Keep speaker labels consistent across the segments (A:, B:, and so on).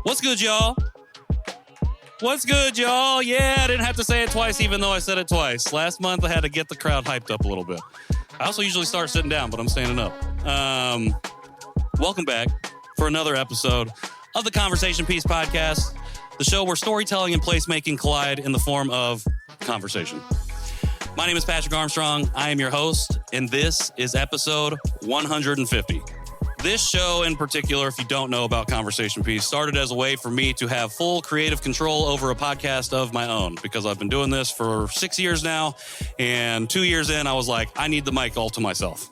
A: What's good, y'all? What's good, y'all? Yeah, I didn't have to say it twice, even though I said it twice. Last month, I had to get the crowd hyped up a little bit. I also usually start sitting down, but I'm standing up. Welcome back for another episode of the Conversation Piece Podcast, the show where storytelling and placemaking collide in the form of conversation. My name is Patrick Armstrong. I am your host, and this is episode 150. This show in particular, if you don't know about Conversation Piece, started as a way for me to have full creative control over a podcast of my own, because I've been doing this for 6 years now, and 2 years in, I was like, I need the mic all to myself.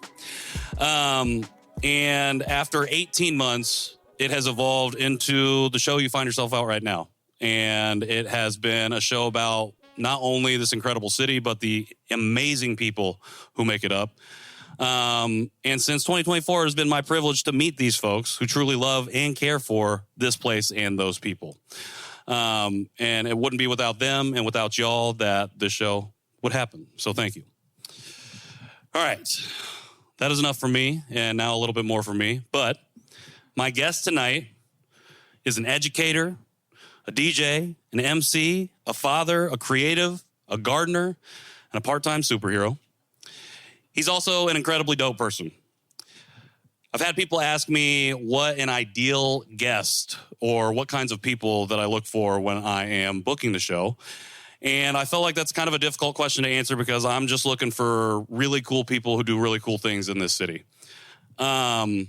A: And after 18 months, it has evolved into the show you find yourself out right now. And it has been a show about not only this incredible city, but the amazing people who make it up. And since 2024, it has been my privilege to meet these folks who truly love and care for this place and those people. And it wouldn't be without them and without y'all that this show would happen. So thank you. All right. That is enough for me, and now a little bit more for me. But my guest tonight is an educator, a DJ, an MC, a father, a creative, a gardener, and a part-time superhero. He's also an incredibly dope person. I've had people ask me what an ideal guest or what kinds of people that I look for when I am booking the show. And I felt like that's kind of a difficult question to answer because I'm just looking for really cool people who do really cool things in this city. Granted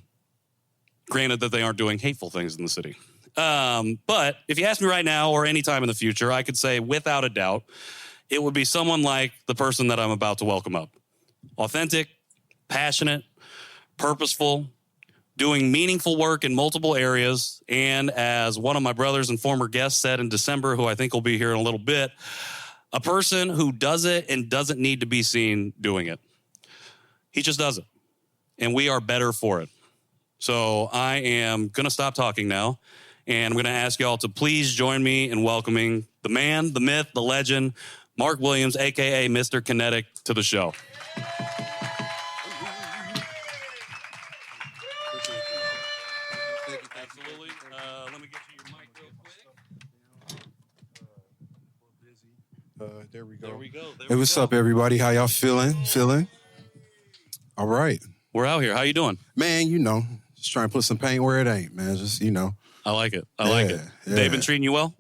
A: that they aren't doing hateful things in the city. But if you ask me right now or any time in the future, I could say without a doubt, it would be someone like the person that I'm about to welcome up. Authentic, passionate, purposeful, doing meaningful work in multiple areas, and as one of my brothers and former guests said in December, who I think will be here in a little bit, a person who does it and doesn't need to be seen doing it. He just does it, and we are better for it. So I am going to stop talking now, and I'm going to ask y'all to please join me in welcoming the man, the myth, the legend, Marc Williams, a.k.a. Mr. Kinetik, to the show. Absolutely. Let me get you your mic real quick.
B: There we go.
A: There we go.
B: Hey, what's up, everybody? How y'all feeling? All right.
A: We're out here. How you doing?
B: Man, just trying to put some paint where it ain't, man. Just,
A: I like it. I like it.
B: Yeah.
A: They've been treating you well?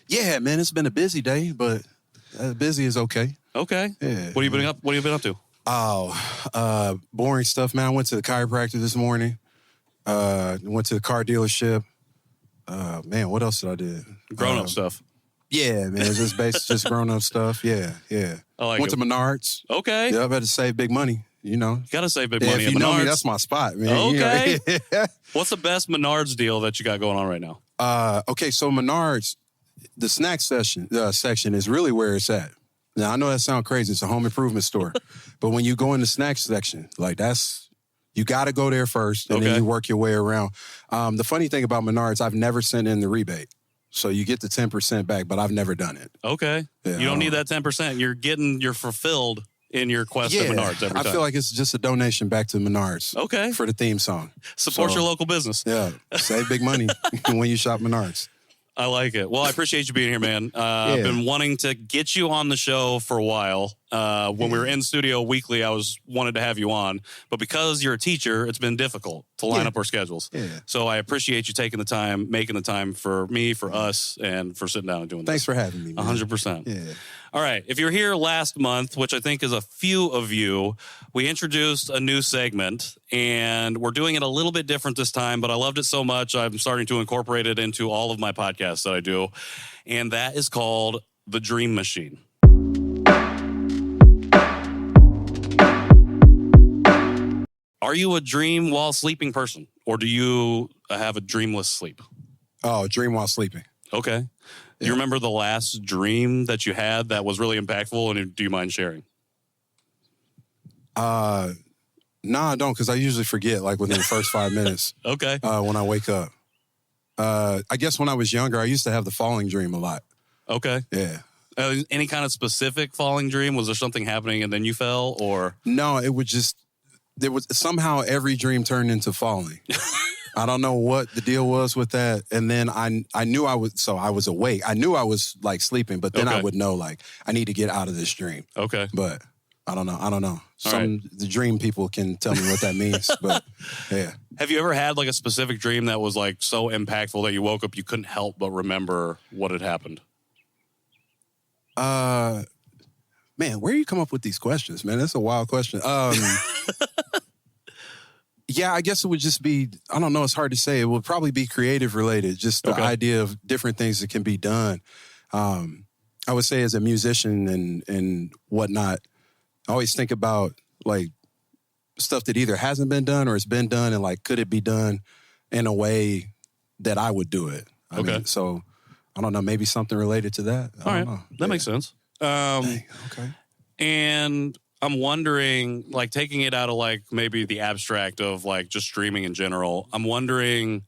B: Yeah, man, it's been a busy day, but busy is okay.
A: Okay.
B: Yeah.
A: What have you been up to?
B: Oh, boring stuff, man. I went to the chiropractor this morning. Went to the car dealership. Man, what else did I do?
A: Grown-up stuff.
B: Yeah, man, just grown-up stuff. Yeah.
A: I like
B: Went
A: it.
B: to Menards.
A: Okay.
B: Yeah, I've had to save big money,
A: You got to save big
B: Yeah,
A: money
B: if
A: at
B: you know me,
A: Menards.
B: that's my spot, man.
A: Okay.
B: Yeah.
A: What's the best Menards deal that you got going on right now?
B: Okay, so Menards, the snack section is really where it's at. Now, I know that sounds crazy. It's a home improvement store. But when you go in the snack section, you got to go there first, and then you work your way around. The funny thing about Menards, I've never sent in the rebate. So you get the 10% back, but I've never done it.
A: Okay.
B: Yeah,
A: you don't need that 10%. You're fulfilled in your quest at Menards every time.
B: I feel like it's just a donation back to Menards.
A: Okay.
B: For the theme song.
A: Support your local business.
B: Yeah. Save big money when you shop Menards.
A: I like it. Well, I appreciate you being here, man. I've been wanting to get you on the show for a while. When we were in studio weekly, I wanted to have you on. But because you're a teacher, it's been difficult to line up our schedules.
B: Yeah.
A: So I appreciate you taking the time, making the time for me, for us, and for sitting down and doing this.
B: Thanks for having me, man.
A: 100%.
B: Yeah.
A: All right. If you're here last month, which I think is a few of you, we introduced a new segment, and we're doing it a little bit different this time, but I loved it so much, I'm starting to incorporate it into all of my podcasts that I do, and that is called The Dream Machine. Are you a dream while sleeping person, or do you have a dreamless sleep?
B: Oh, dream while sleeping.
A: Okay. Do you remember the last dream that you had that was really impactful, and do you mind sharing?
B: Nah, I don't, because I usually forget like within the first 5 minutes.
A: Okay.
B: When I wake up. I guess when I was younger, I used to have the falling dream a lot.
A: Okay.
B: Yeah.
A: Any kind of specific falling dream? Was there something happening and then you fell, or?
B: No, it would just, there was somehow every dream turned into falling. I don't know what the deal was with that. And then I knew I was awake. I knew I was like sleeping, but then I would know like I need to get out of this dream.
A: Okay.
B: But I don't know. The dream people can tell me what that means. But yeah.
A: Have you ever had like a specific dream that was like so impactful that you woke up, you couldn't help but remember what had happened?
B: Man, where do you come up with these questions, man? That's a wild question. Yeah, I guess it would just be, I don't know, it's hard to say. It would probably be creative related, just the idea of different things that can be done. I would say as a musician and whatnot, I always think about like stuff that either hasn't been done or it's been done, and like, could it be done in a way that I would do it? I mean, so I don't know, maybe something related to that. I don't know.
A: That makes sense.
B: Okay.
A: And I'm wondering, like, taking it out of like maybe the abstract of like just streaming in general, I'm wondering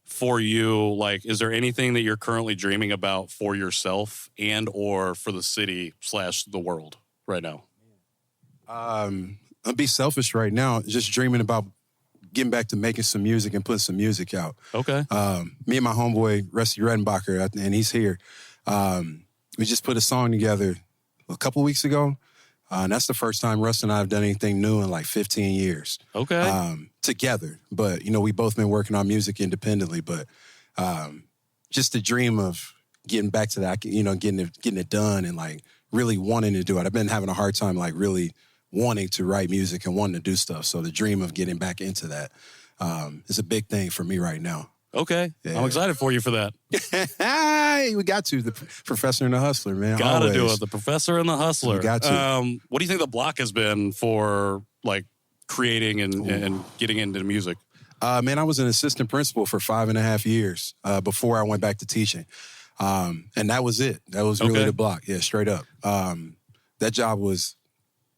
A: for you, like, is there anything that you're currently dreaming about for yourself and or for the city / the world right now?
B: I'll be selfish right now, just dreaming about getting back to making some music and putting some music out.
A: Okay.
B: Me and my homeboy, Rusty Redenbacher, and he's here. We just put a song together a couple weeks ago. And that's the first time Russ and I have done anything new in like 15 years.
A: Okay.
B: Together. But, you know, we both been working on music independently. But just the dream of getting back to that, you know, getting it done and like really wanting to do it. I've been having a hard time like really wanting to write music and wanting to do stuff. So the dream of getting back into that is a big thing for me right now.
A: Okay. Yeah. I'm excited for you for that.
B: Hey, we got to. The Professor and the Hustler, man.
A: Gotta do it. The Professor and the Hustler.
B: We got to.
A: What do you think the block has been for like creating and getting into music?
B: Man, I was an assistant principal for 5.5 years before I went back to teaching. And that was it. That was really the block. Yeah, straight up. That job was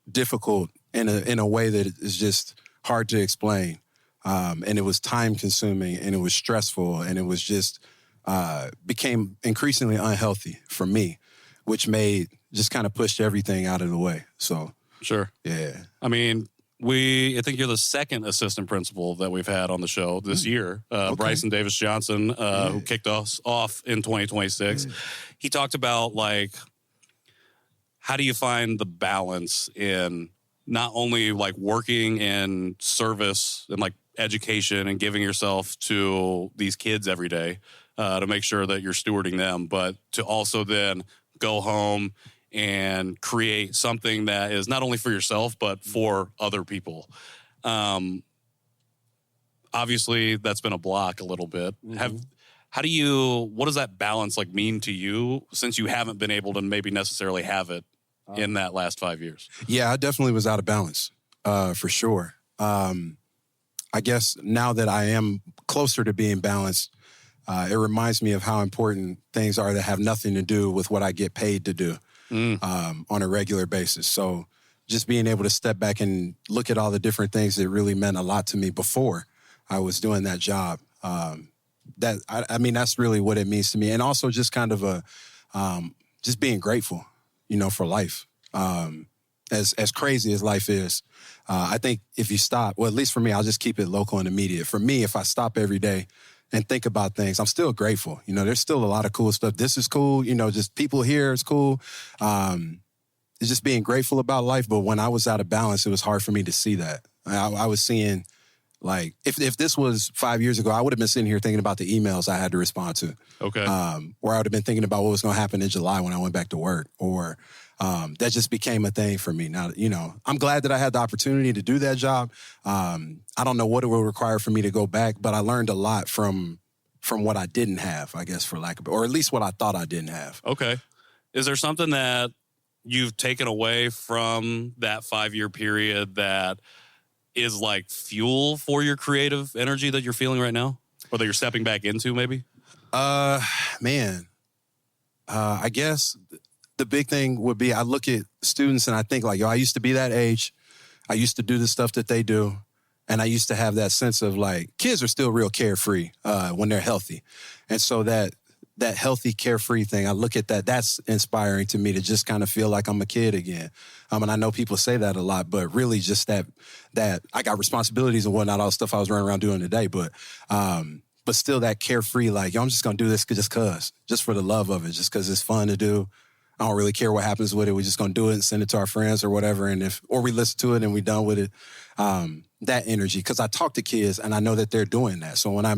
B: difficult in a way that is just hard to explain. And it was time consuming and it was stressful and it was just became increasingly unhealthy for me, which just kind of pushed everything out of the way. So
A: sure.
B: Yeah.
A: I mean, I think you're the second assistant principal that we've had on the show this year. Bryson Davis Johnson, who kicked us off in 2026. He talked about like, how do you find the balance in not only like working in service and like education and giving yourself to these kids every day to make sure that you're stewarding them, but to also then go home and create something that is not only for yourself, but for other people. Obviously, that's been a block a little bit. What does that balance like mean to you since you haven't been able to maybe necessarily have it in that last 5 years?
B: Yeah, I definitely was out of balance for sure. I guess now that I am closer to being balanced, it reminds me of how important things are that have nothing to do with what I get paid to do on a regular basis. So just being able to step back and look at all the different things that really meant a lot to me before I was doing that job. That's really what it means to me. And also just kind of just being grateful, you know, for life. As crazy as life is, I think if you stop, well, at least for me, I'll just keep it local and immediate. For me, if I stop every day and think about things, I'm still grateful. You know, there's still a lot of cool stuff. This is cool. You know, just people here is cool. It's just being grateful about life. But when I was out of balance, it was hard for me to see that. I was seeing, like, if this was 5 years ago, I would have been sitting here thinking about the emails I had to respond to.
A: Okay.
B: Or I would have been thinking about what was going to happen in July when I went back to work. Or that just became a thing for me. Now, you know, I'm glad that I had the opportunity to do that job. I don't know what it will require for me to go back, but I learned a lot from what I didn't have, I guess, for lack of, or at least what I thought I didn't have.
A: Okay. Is there something that you've taken away from that 5-year period that is like fuel for your creative energy that you're feeling right now? Or that you're stepping back into maybe?
B: Man, I guess the big thing would be I look at students and I think like, yo, I used to be that age. I used to do the stuff that they do. And I used to have that sense of like, kids are still real carefree when they're healthy. And so that healthy, carefree thing, I look at that, that's inspiring to me to just kind of feel like I'm a kid again. And I know people say that a lot, but really just that I got responsibilities and whatnot, all the stuff I was running around doing today, but still that carefree, like, yo, I'm just going to do this just for the love of it, just because it's fun to do. I don't really care what happens with it. We're just going to do it and send it to our friends or whatever. And or we listen to it and we're done with it. That energy, because I talk to kids and I know that they're doing that. So when I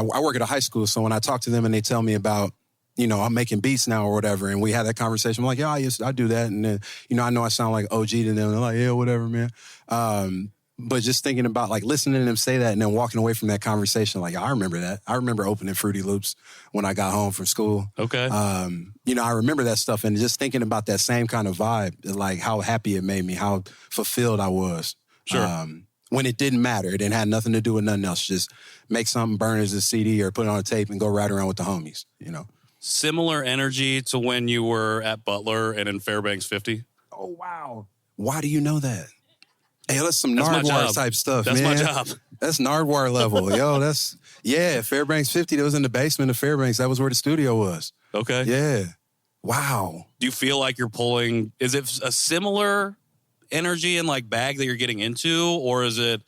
B: work at a high school, so when I talk to them and they tell me about, I'm making beats now or whatever, and we have that conversation, I'm like, yeah, I do that. And then, I know I sound like OG to them. They're like, yeah, whatever, man. But just thinking about like listening to them say that and then walking away from that conversation, like, I remember that. I remember opening Fruity Loops when I got home from school.
A: Okay.
B: I remember that stuff and just thinking about that same kind of vibe, like how happy it made me, how fulfilled I was.
A: Sure.
B: When it didn't matter. It didn't have nothing to do with nothing else. Just make something, burn as a CD or put it on a tape and go ride around with the homies,
A: Similar energy to when you were at Butler and in Fairbanks 50?
B: Oh, wow. Why do you know that? Hey, that's some
A: That's
B: Nardwar type stuff,
A: that's
B: man.
A: That's my job.
B: That's Nardwar level. Yo, Fairbanks 50, that was in the basement of Fairbanks. That was where the studio was.
A: Okay.
B: Yeah. Wow.
A: Do you feel like you're pulling, is it a similar energy and like bag that you're getting into, or is it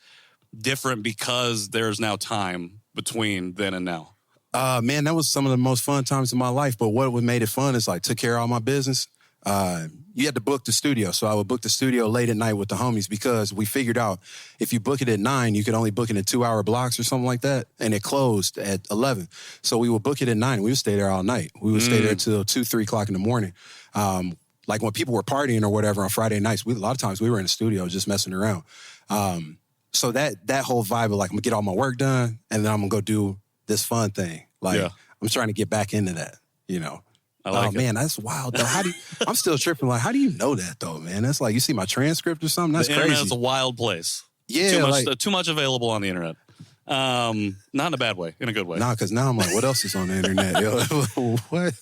A: different because there's now time between then and now?
B: Man, that was some of the most fun times of my life. But what made it fun is like took care of all my business. You had to book the studio. So I would book the studio late at night with the homies because we figured out if you book it at 9, you could only book it in 2-hour blocks or something like that. And it closed at 11. So we would book it at 9. We would stay there all night. We would stay there till 2, 3 o'clock in the morning. Like when people were partying or whatever on Friday nights, a lot of times we were in the studio just messing around. So that whole vibe of like, I'm gonna get all my work done and then I'm gonna go do this fun thing. Like I'm trying to get back into that,
A: I like it.
B: Man, that's wild though. I'm still tripping. Like, how do you know that though, man? That's like, you see my transcript or something? That's
A: the
B: crazy.
A: Internet's a wild place.
B: Yeah.
A: Too much available on the internet. Not in a bad way, in a good way.
B: Nah, because now I'm like, what else is on the internet? Yo, what?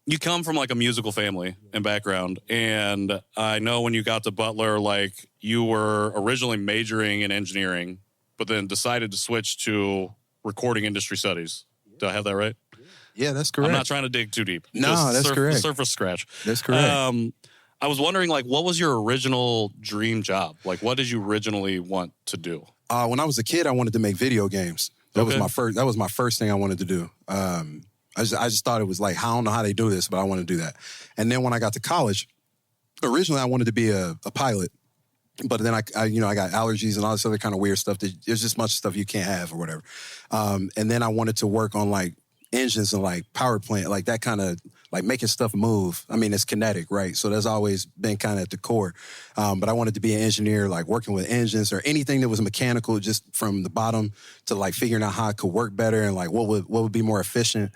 A: You come from like a musical family and background, and I know when you got to Butler, like you were originally majoring in engineering, but then decided to switch to recording industry studies. Do I have that right?
B: Yeah, that's correct.
A: I'm not trying to dig too deep.
B: No,
A: Just
B: that's correct.
A: Surface scratch.
B: That's correct.
A: I was wondering, like, what was your original dream job? Like, what did you originally want to do?
B: When I was a kid, I wanted to make video games. That was my first thing I wanted to do. I just thought it was like, I don't know how they do this, but I want to do that. And then when I got to college, originally I wanted to be a pilot, but then I got allergies and all this other kind of weird stuff. There's just much stuff you can't have or whatever. And then I wanted to work on like engines and like power plant, like that kind of like making stuff move. I mean, it's kinetic, right? So that's always been kind of at the core. But I wanted to be an engineer, like working with engines or anything that was mechanical, just from the bottom to like figuring out how it could work better and like what would be more efficient.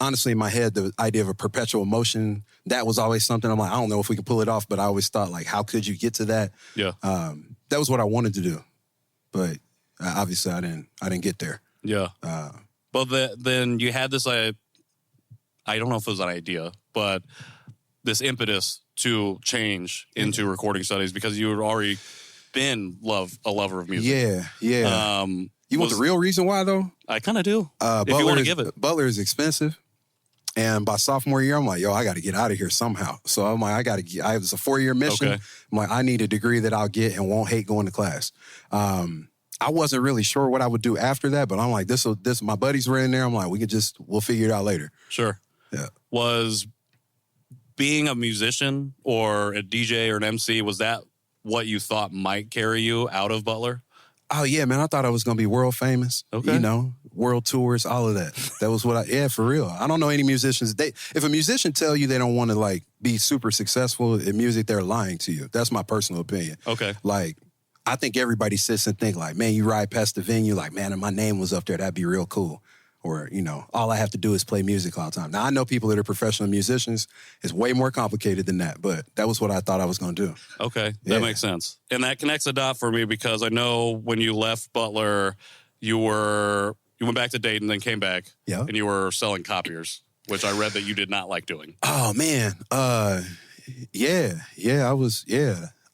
B: Honestly, in my head, the idea of a perpetual motion, that was always something I'm like, I don't know if we can pull it off, but I always thought like, how could you get to that? Yeah. That was what I wanted to do. But obviously I didn't get there.
A: Yeah. But then you had this, I don't know if it was an idea, but this impetus to change into recording studies because you had already been a lover of music.
B: Yeah. You want the real reason why, though?
A: I kind of do, if you want to give it.
B: Butler is expensive. And by sophomore year, I'm like, yo, I got to get out of here somehow. So I'm like, it was a 4-year mission. Okay. I'm like, I need a degree that I'll get and won't hate going to class. I wasn't really sure what I would do after that, but I'm like, my buddies were in there. I'm like, we'll figure it out later.
A: Sure.
B: Yeah.
A: Was being a musician or a DJ or an MC, was that what you thought might carry you out of Butler?
B: Oh, yeah, man. I thought I was going to be world famous. Okay. World tours, all of that. That was for real. I don't know any musicians. If a musician tell you they don't want to, like, be super successful in music, they're lying to you. That's my personal opinion.
A: Okay.
B: Like, I think everybody sits and think, like, man, you ride past the venue, like, man, if my name was up there, that'd be real cool. Or, all I have to do is play music all the time. Now, I know people that are professional musicians. It's way more complicated than that, but that was what I thought I was going to do.
A: Okay, that makes sense. And that connects a dot for me because I know when you left Butler, you went back to Dayton, then came back, and you were selling copiers. which I read that you did not like doing.
B: Oh, man. Yeah, I was,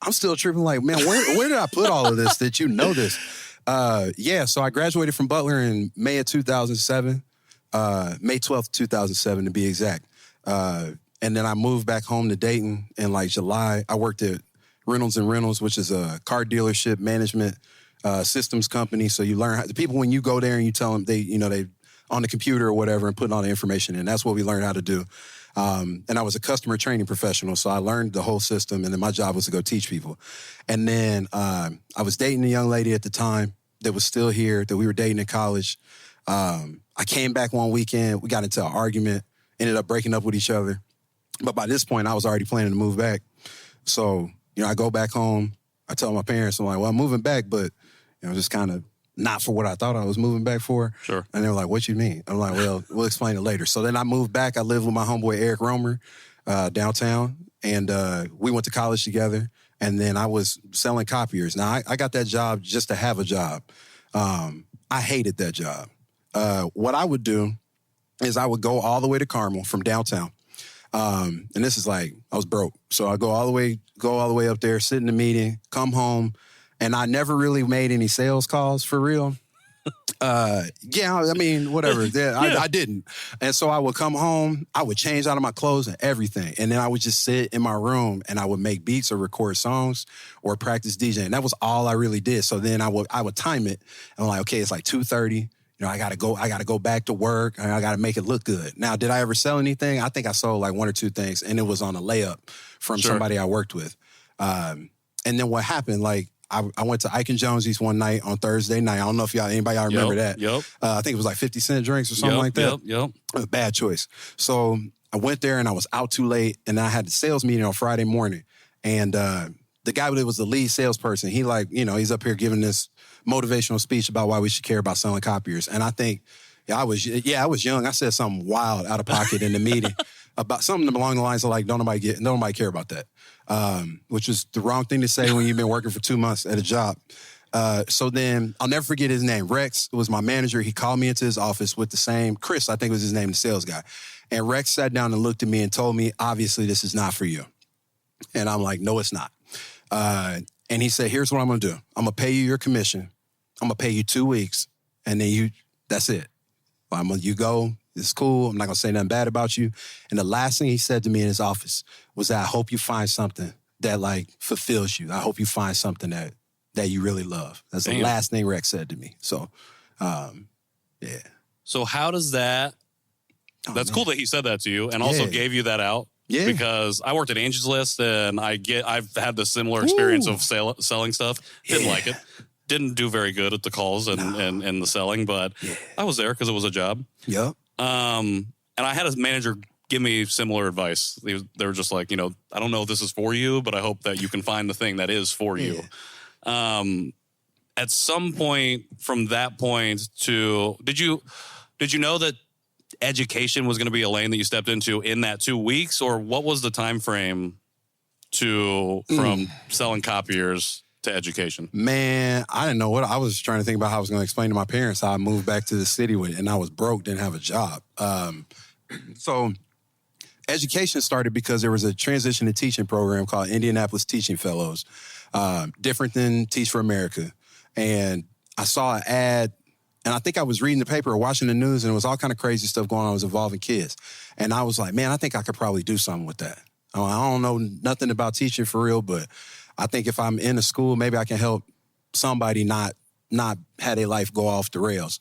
B: I'm still tripping like, man, where did I put all of this that you know this? So I graduated from Butler in May of 2007, May 12th, 2007 to be exact. And then I moved back home to Dayton in like July. I worked at Reynolds and Reynolds, which is a car dealership management systems company. So you learn the people when you go there and you tell them they on the computer or whatever and putting all the information in. That's what we learned how to do. And I was a customer training professional, so I learned the whole system, and then my job was to go teach people. And then I was dating a young lady at the time that was still here, that we were dating in college. I came back one weekend. We got into an argument, ended up breaking up with each other. But by this point, I was already planning to move back. So, I go back home. I tell my parents, I'm like, well, I'm moving back, but, just kind of not for what I thought I was moving back for.
A: Sure.
B: And they were like, what you mean? I'm like, well, we'll explain it later. So then I moved back. I lived with my homeboy, Eric Romer, downtown. And we went to college together. And then I was selling copiers. Now, I got that job just to have a job. I hated that job. What I would do is I would go all the way to Carmel from downtown. And this is like, I was broke. So I go all the way up there, sit in the meeting, come home. And I never really made any sales calls for real. Whatever. Yeah. I didn't. And so I would come home, I would change out of my clothes and everything. And then I would just sit in my room and I would make beats or record songs or practice DJing. That was all I really did. So then I would time it. And I'm like, okay, it's like 2:30. I gotta go back to work. I gotta make it look good. Now, did I ever sell anything? I think I sold like one or two things, and it was on a layup from somebody I worked with. And then what happened? Like I went to Ike and Jonesy's one night on Thursday night. I don't know if anybody remember that.
A: Yep.
B: I think it was like 50-cent drinks or something like that.
A: Yep.
B: A bad choice. So I went there and I was out too late, and I had the sales meeting on Friday morning. And the guy that was the lead salesperson, he he's up here giving this motivational speech about why we should care about selling copiers. And I think, I was young. I said something wild out of pocket in the meeting about something along the lines of like, don't nobody care about that. Which was the wrong thing to say when you've been working for 2 months at a job. So then I'll never forget his name. Rex was my manager. He called me into his office with the same, Chris, I think was his name, the sales guy. And Rex sat down and looked at me and told me, obviously, this is not for you. And I'm like, no, it's not. And he said, here's what I'm going to do. I'm going to pay you your commission. I'm going to pay you 2 weeks. And then that's it. You go. It's cool. I'm not going to say nothing bad about you. And the last thing he said to me in his office was that I hope you find something that like fulfills you. I hope you find something that you really love. That's the last thing Rex said to me. So, yeah.
A: So how does that, that's cool that he said that to you and also gave you that out. Yeah. Because I worked at Angie's List and I've had the similar experience of selling stuff. Didn't like it. Didn't do very good at the calls and the selling, but I was there because it was a job.
B: Yep.
A: And I had a manager give me similar advice. They were just like, I don't know if this is for you, but I hope that you can find the thing that is for you. At some point from that point to, did you know that education was going to be a lane that you stepped into in that 2 weeks, or what was the time frame from selling copiers to education?
B: Man, I didn't know what I was trying to think about how I was going to explain to my parents how I moved back to the city and I was broke, didn't have a job. So education started because there was a transition to teaching program called Indianapolis Teaching Fellows, different than Teach for America. And I saw an ad, and I think I was reading the paper or watching the news, and it was all kind of crazy stuff going on. It was involving kids. And I was like, man, I think I could probably do something with that. I don't know nothing about teaching for real, but I think if I'm in a school, maybe I can help somebody not have their life go off the rails.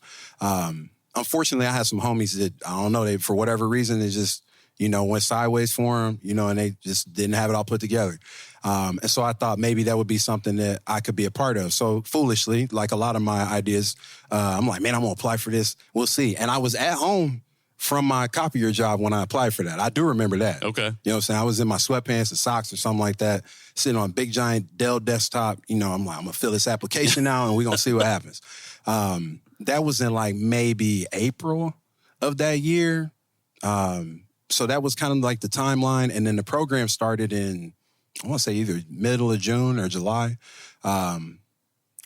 B: Unfortunately, I had some homies that, I don't know, they, for whatever reason, they just, went sideways for them, and they just didn't have it all put together. And so I thought maybe that would be something that I could be a part of. So foolishly, like a lot of my ideas, I'm like, man, I'm going to apply for this. We'll see. And I was at home from my copier job when I applied for that. I do remember that.
A: Okay.
B: You know what I'm saying? I was in my sweatpants and socks or something like that, sitting on a big, giant Dell desktop. I'm like, I'm going to fill this application now and we're going to see what happens. That was in like maybe April of that year. So that was kind of like the timeline. And then the program started in, I want to say either middle of June or July. And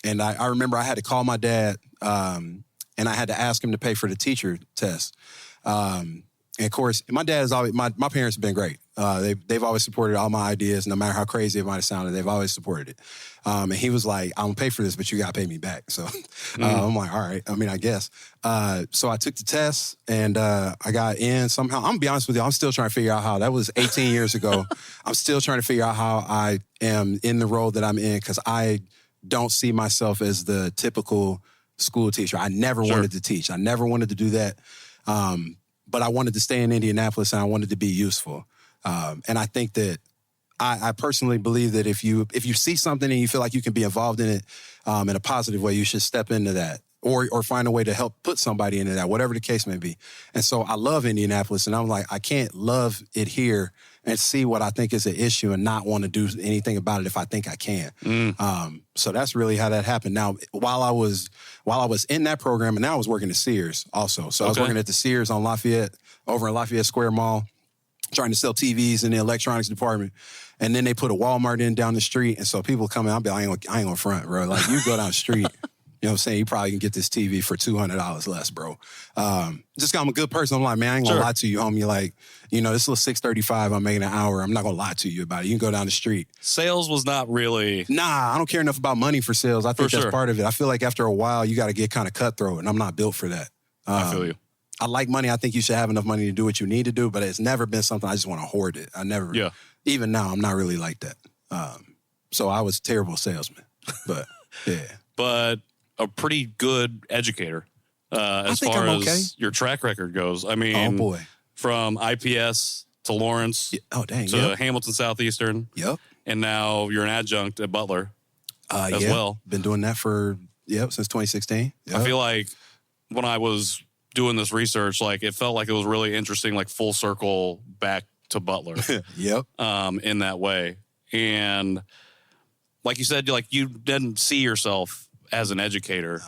B: I remember I had to call my dad and I had to ask him to pay for the teacher test. And of course, my dad is always, my parents have been great. They've always supported all my ideas, no matter how crazy it might have sounded. They've always supported it. And he was like, "I'm gonna pay for this, but you gotta pay me back." So I'm like, "All right." I mean, I guess. So I took the test and I got in somehow. I'm gonna be honest with you. I'm still trying to figure out how. That was 18 years ago. I'm still trying to figure out how I am in the role that I'm in because I don't see myself as the typical school teacher. I never wanted to teach. I never wanted to do that. But I wanted to stay in Indianapolis and I wanted to be useful. And I think that I personally believe that if you see something and you feel like you can be involved in it in a positive way, you should step into that or find a way to help put somebody into that, whatever the case may be. And so I love Indianapolis and I'm like, I can't love it here and see what I think is an issue and not want to do anything about it if I think I can. So that's really how that happened. Now, while I was in that program, and now I was working at Sears also. So I was working at the Sears on Lafayette, over in Lafayette Square Mall, trying to sell TVs in the electronics department. And then they put a Walmart in down the street. And so people come in, I'll be like, I ain't gonna front, bro. Like, you go down the street, you know what I'm saying? You probably can get this TV for $200 less, bro. Just 'cause I'm a good person. I'm like, man, I ain't gonna lie to you, homie. Like, you know, this little $6.35 I'm making an hour. I'm not gonna lie to you about it. You can go down the street.
A: Sales was not really...
B: Nah, I don't care enough about money for sales. I think that's part of it. I feel like after a while, you got to get kind of cutthroat, and I'm not built for that.
A: I feel you.
B: I like money. I think you should have enough money to do what you need to do, but it's never been something I just want to hoard it. I never... Yeah. Even now, I'm not really like that. So I was a terrible salesman. But, yeah.
A: But a pretty good educator as far as your track record goes. I mean...
B: Oh, boy.
A: From IPS to Lawrence to Hamilton Southeastern.
B: Yep.
A: And now you're an adjunct at Butler as well.
B: Been doing that for, since 2016. Yep.
A: I feel like when I was doing this research, like it felt like it was really interesting, like full circle back to Butler.
B: Yep.
A: In that way. And like you said, like you didn't see yourself as an educator.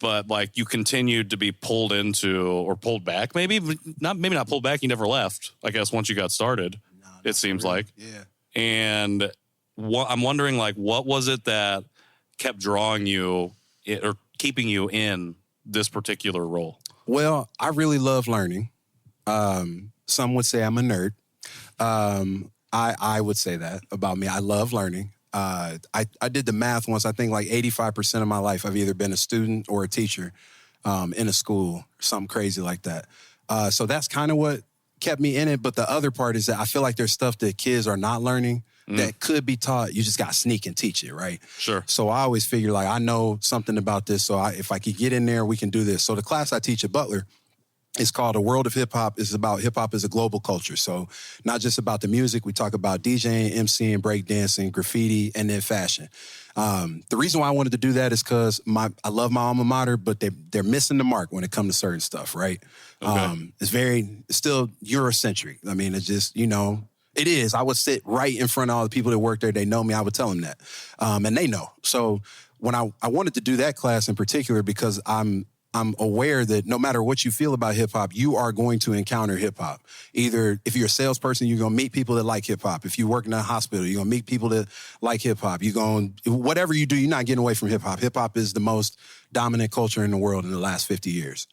A: But like you continued to be pulled into or pulled back, maybe not pulled back. You never left, I guess, once you got started. It seems like, And I'm wondering, like, what was it that kept drawing you or keeping you in this particular role?
B: Well, I really love learning. Some would say I'm a nerd. I would say that about me. I love learning. I did the math once. I think like 85% of my life I've either been a student or a teacher in a school or something crazy like that. So that's kind of what kept me in it. But the other part is that I feel like there's stuff that kids are not learning that could be taught. You just got to sneak and teach it, right? Sure. So I always figure like I know something about this. So if I could get in there, we can do this. So the class I teach at Butler, it's called A World of Hip Hop. It's about hip hop as a global culture. So not just about the music. We talk about DJing, MCing, breakdancing, graffiti, and then fashion. The reason why I wanted to do that is because I love my alma mater, but they're missing the mark when it comes to certain stuff, right? Okay. It's still Eurocentric. I mean, it's just, it is. I would sit right in front of all the people that work there. They know me. I would tell them that. And they know. So when I wanted to do that class in particular because I'm aware that no matter what you feel about hip-hop, you are going to encounter hip-hop. Either if you're a salesperson, you're going to meet people that like hip-hop. If you work in a hospital, you're going to meet people that like hip-hop. Whatever you do, you're not getting away from hip-hop. Hip-hop is the most dominant culture in the world in the last 50 years.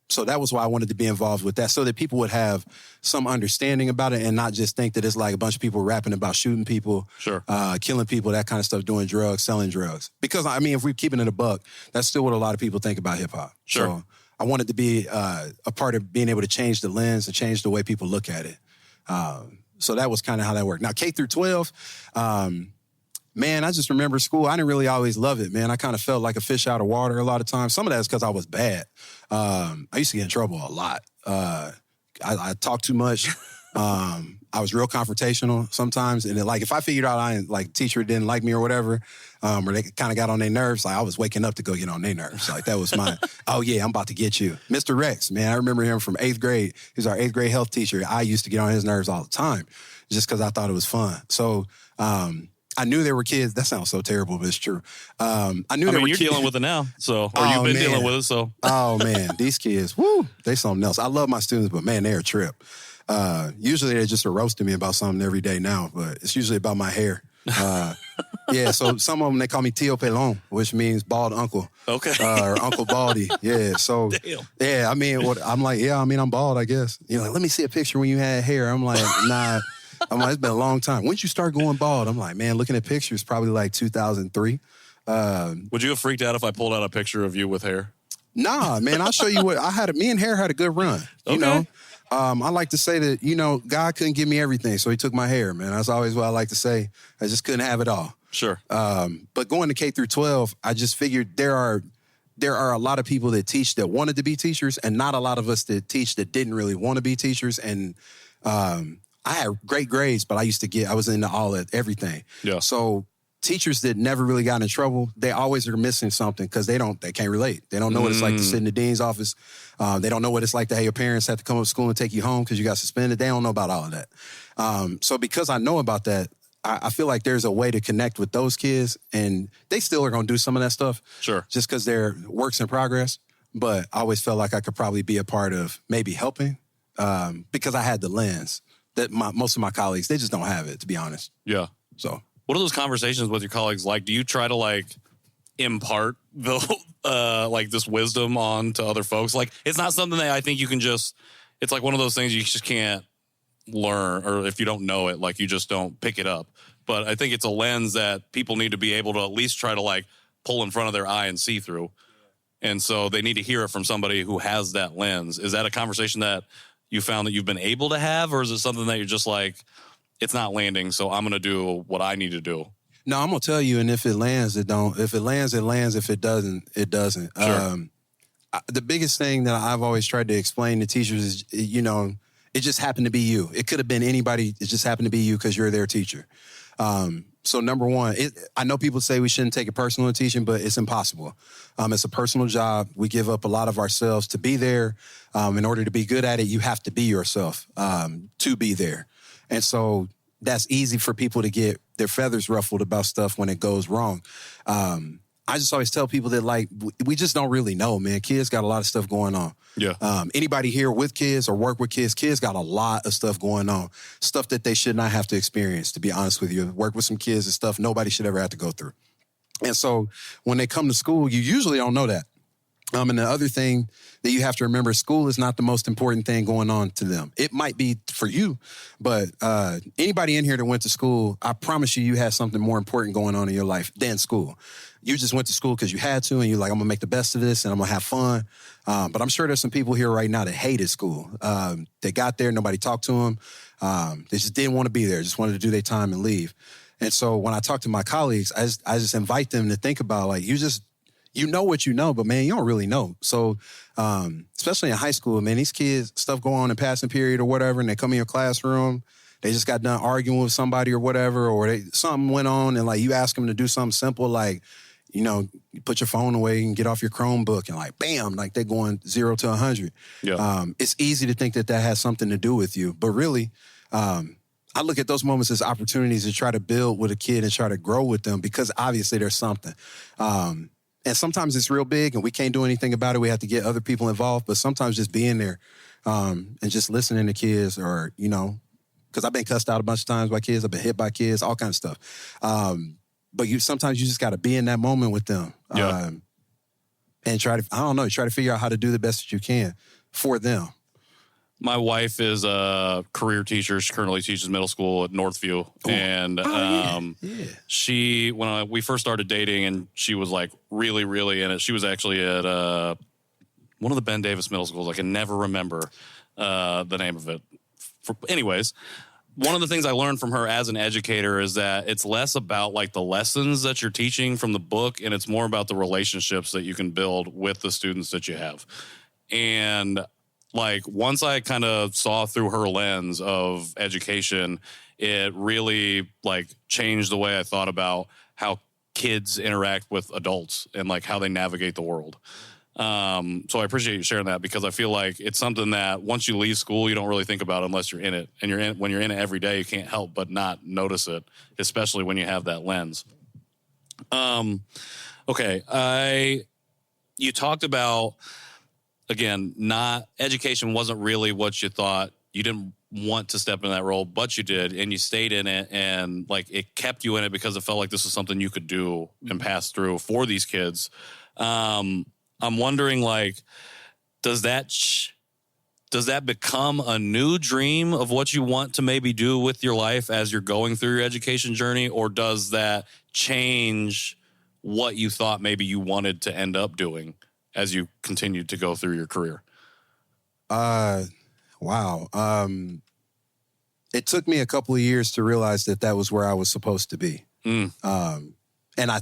B: So that was why I wanted to be involved with that so that people would have some understanding about it and not just think that it's like a bunch of people rapping about shooting people, killing people, that kind of stuff, doing drugs, selling drugs. Because, I mean, if we're keeping it a buck, that's still what a lot of people think about hip-hop. Sure. So I wanted to be a part of being able to change the lens and change the way people look at it. So that was kind of how that worked. Now, K through 12, man, I just remember school. I didn't really always love it, man. I kind of felt like a fish out of water a lot of times. Some of that is because I was bad. I used to get in trouble a lot. I talked too much. I was real confrontational sometimes. And if I figured out teacher didn't like me or whatever, or they kind of got on their nerves, I was waking up to go get on their nerves. Like that was my, oh yeah, I'm about to get you. Mr. Rex, man, I remember him from 8th grade. He was our 8th grade health teacher. I used to get on his nerves all the time just because I thought it was fun. So, I knew there were kids. That sounds so terrible, but it's true. You're
A: dealing with it now, you've been dealing with it, so.
B: Oh, man, these kids, woo, they something else. I love my students, but, man, they're a trip. Usually they're just roasting me about something every day now, but it's usually about my hair. Yeah, so some of them, they call me Tio Pelon, which means bald uncle.
A: Okay.
B: Or Uncle Baldy. Yeah, so,
A: Damn.
B: yeah, I mean, I'm like, yeah, I mean, I'm bald, I guess. You're like, let me see a picture when you had hair. I'm like, nah. I'm like, it's been a long time. When did you start going bald? I'm like, man, looking at pictures, probably like 2003.
A: Would you have freaked out if I pulled out a picture of you with hair?
B: Nah, man, I'll show you what I had. Me and hair had a good run. You know, I like to say that, you know, God couldn't give me everything, so he took my hair, man. That's always what I like to say. I just couldn't have it all.
A: Sure.
B: But going to K through 12, I just figured there are a lot of people that teach that wanted to be teachers, and not a lot of us that teach that didn't really want to be teachers. And I had great grades, but I was into everything.
A: Yeah.
B: So teachers that never really got in trouble, they always are missing something because they can't relate. They don't know what it's like to sit in the dean's office. They don't know what it's like to have your parents have to come up to school and take you home because you got suspended. They don't know about all of that. So because I know about that, I feel like there's a way to connect with those kids, and they still are going to do some of that stuff.
A: Sure.
B: Just because they're works in progress. But I always felt like I could probably be a part of maybe helping because I had the lens that most of my colleagues, they just don't have it, to be honest.
A: Yeah.
B: So
A: what are those conversations with your colleagues like? Do you try to like impart the like this wisdom on to other folks? Like, it's not something that I think you can just, it's like one of those things you just can't learn, or if you don't know it, like you just don't pick it up. But I think it's a lens that people need to be able to at least try to like pull in front of their eye and see through. And so they need to hear it from somebody who has that lens. Is that a conversation that you found that you've been able to have, or is it something that you're just like, it's not landing, so I'm going to do what I need to do?
B: No, I'm going to tell you, and if it lands, it don't. If it lands, it lands. If it doesn't, it doesn't.
A: Sure.
B: The biggest thing that I've always tried to explain to teachers is, you know, it just happened to be you. It could have been anybody. It just happened to be you because you're their teacher. So number one, I know people say we shouldn't take it personal in teaching, but it's impossible. It's a personal job. We give up a lot of ourselves to be there. In order to be good at it, you have to be yourself to be there. And so that's easy for people to get their feathers ruffled about stuff when it goes wrong. I just always tell people that, like, we just don't really know, man. Kids got a lot of stuff going on.
A: Yeah.
B: Anybody here with kids or work with kids got a lot of stuff going on. Stuff that they should not have to experience, to be honest with you. Work with some kids and stuff nobody should ever have to go through. And so when they come to school, you usually don't know that. And the other thing that you have to remember, school is not the most important thing going on to them. It might be for you, but anybody in here that went to school, I promise you had something more important going on in your life than school. You just went to school because you had to, and you're like, I'm going to make the best of this, and I'm going to have fun. But I'm sure there's some people here right now that hated school. They got there, nobody talked to them. They just didn't want to be there, just wanted to do their time and leave. And so when I talk to my colleagues, I just invite them to think about, like, you know what you know, but, man, you don't really know. So especially in high school, man, these kids, stuff go on in passing period or whatever, and they come in your classroom, they just got done arguing with somebody or whatever, or something went on, and, like, you ask them to do something simple like, you know, you put your phone away and get off your Chromebook, and, like, bam, like, they're going 0 to 100.
A: Yeah.
B: It's easy to think that has something to do with you, but really, I look at those moments as opportunities to try to build with a kid and try to grow with them, because obviously there's something. And sometimes it's real big and we can't do anything about it. We have to get other people involved. But sometimes just being there and just listening to kids, or, you know, because I've been cussed out a bunch of times by kids. I've been hit by kids, all kinds of stuff. But sometimes you just got to be in that moment with them.
A: Yeah.
B: And try to figure out how to do the best that you can for them.
A: My wife is a career teacher. She currently teaches middle school at Northview.
B: Oh.
A: And she, when we first started dating, and she was like really, really in it. She was actually at one of the Ben Davis middle schools. I can never remember the name of it. Anyways, one of the things I learned from her as an educator is that it's less about like the lessons that you're teaching from the book, and it's more about the relationships that you can build with the students that you have. And like, once I kind of saw through her lens of education, it really like changed the way I thought about how kids interact with adults and like how they navigate the world. So I appreciate you sharing that, because I feel like it's something that once you leave school, you don't really think about unless you're in it. And when you're in it every day, you can't help but not notice it, especially when you have that lens. Okay. You talked about, again, education wasn't really what you thought you didn't want to step in that role, but you did, and you stayed in it, and like it kept you in it because it felt like this was something you could do and pass through for these kids. I'm wondering, like, does that become a new dream of what you want to maybe do with your life as you're going through your education journey, or does that change what you thought maybe you wanted to end up doing as you continued to go through your career?
B: Wow. It took me a couple of years to realize that was where I was supposed to be. And I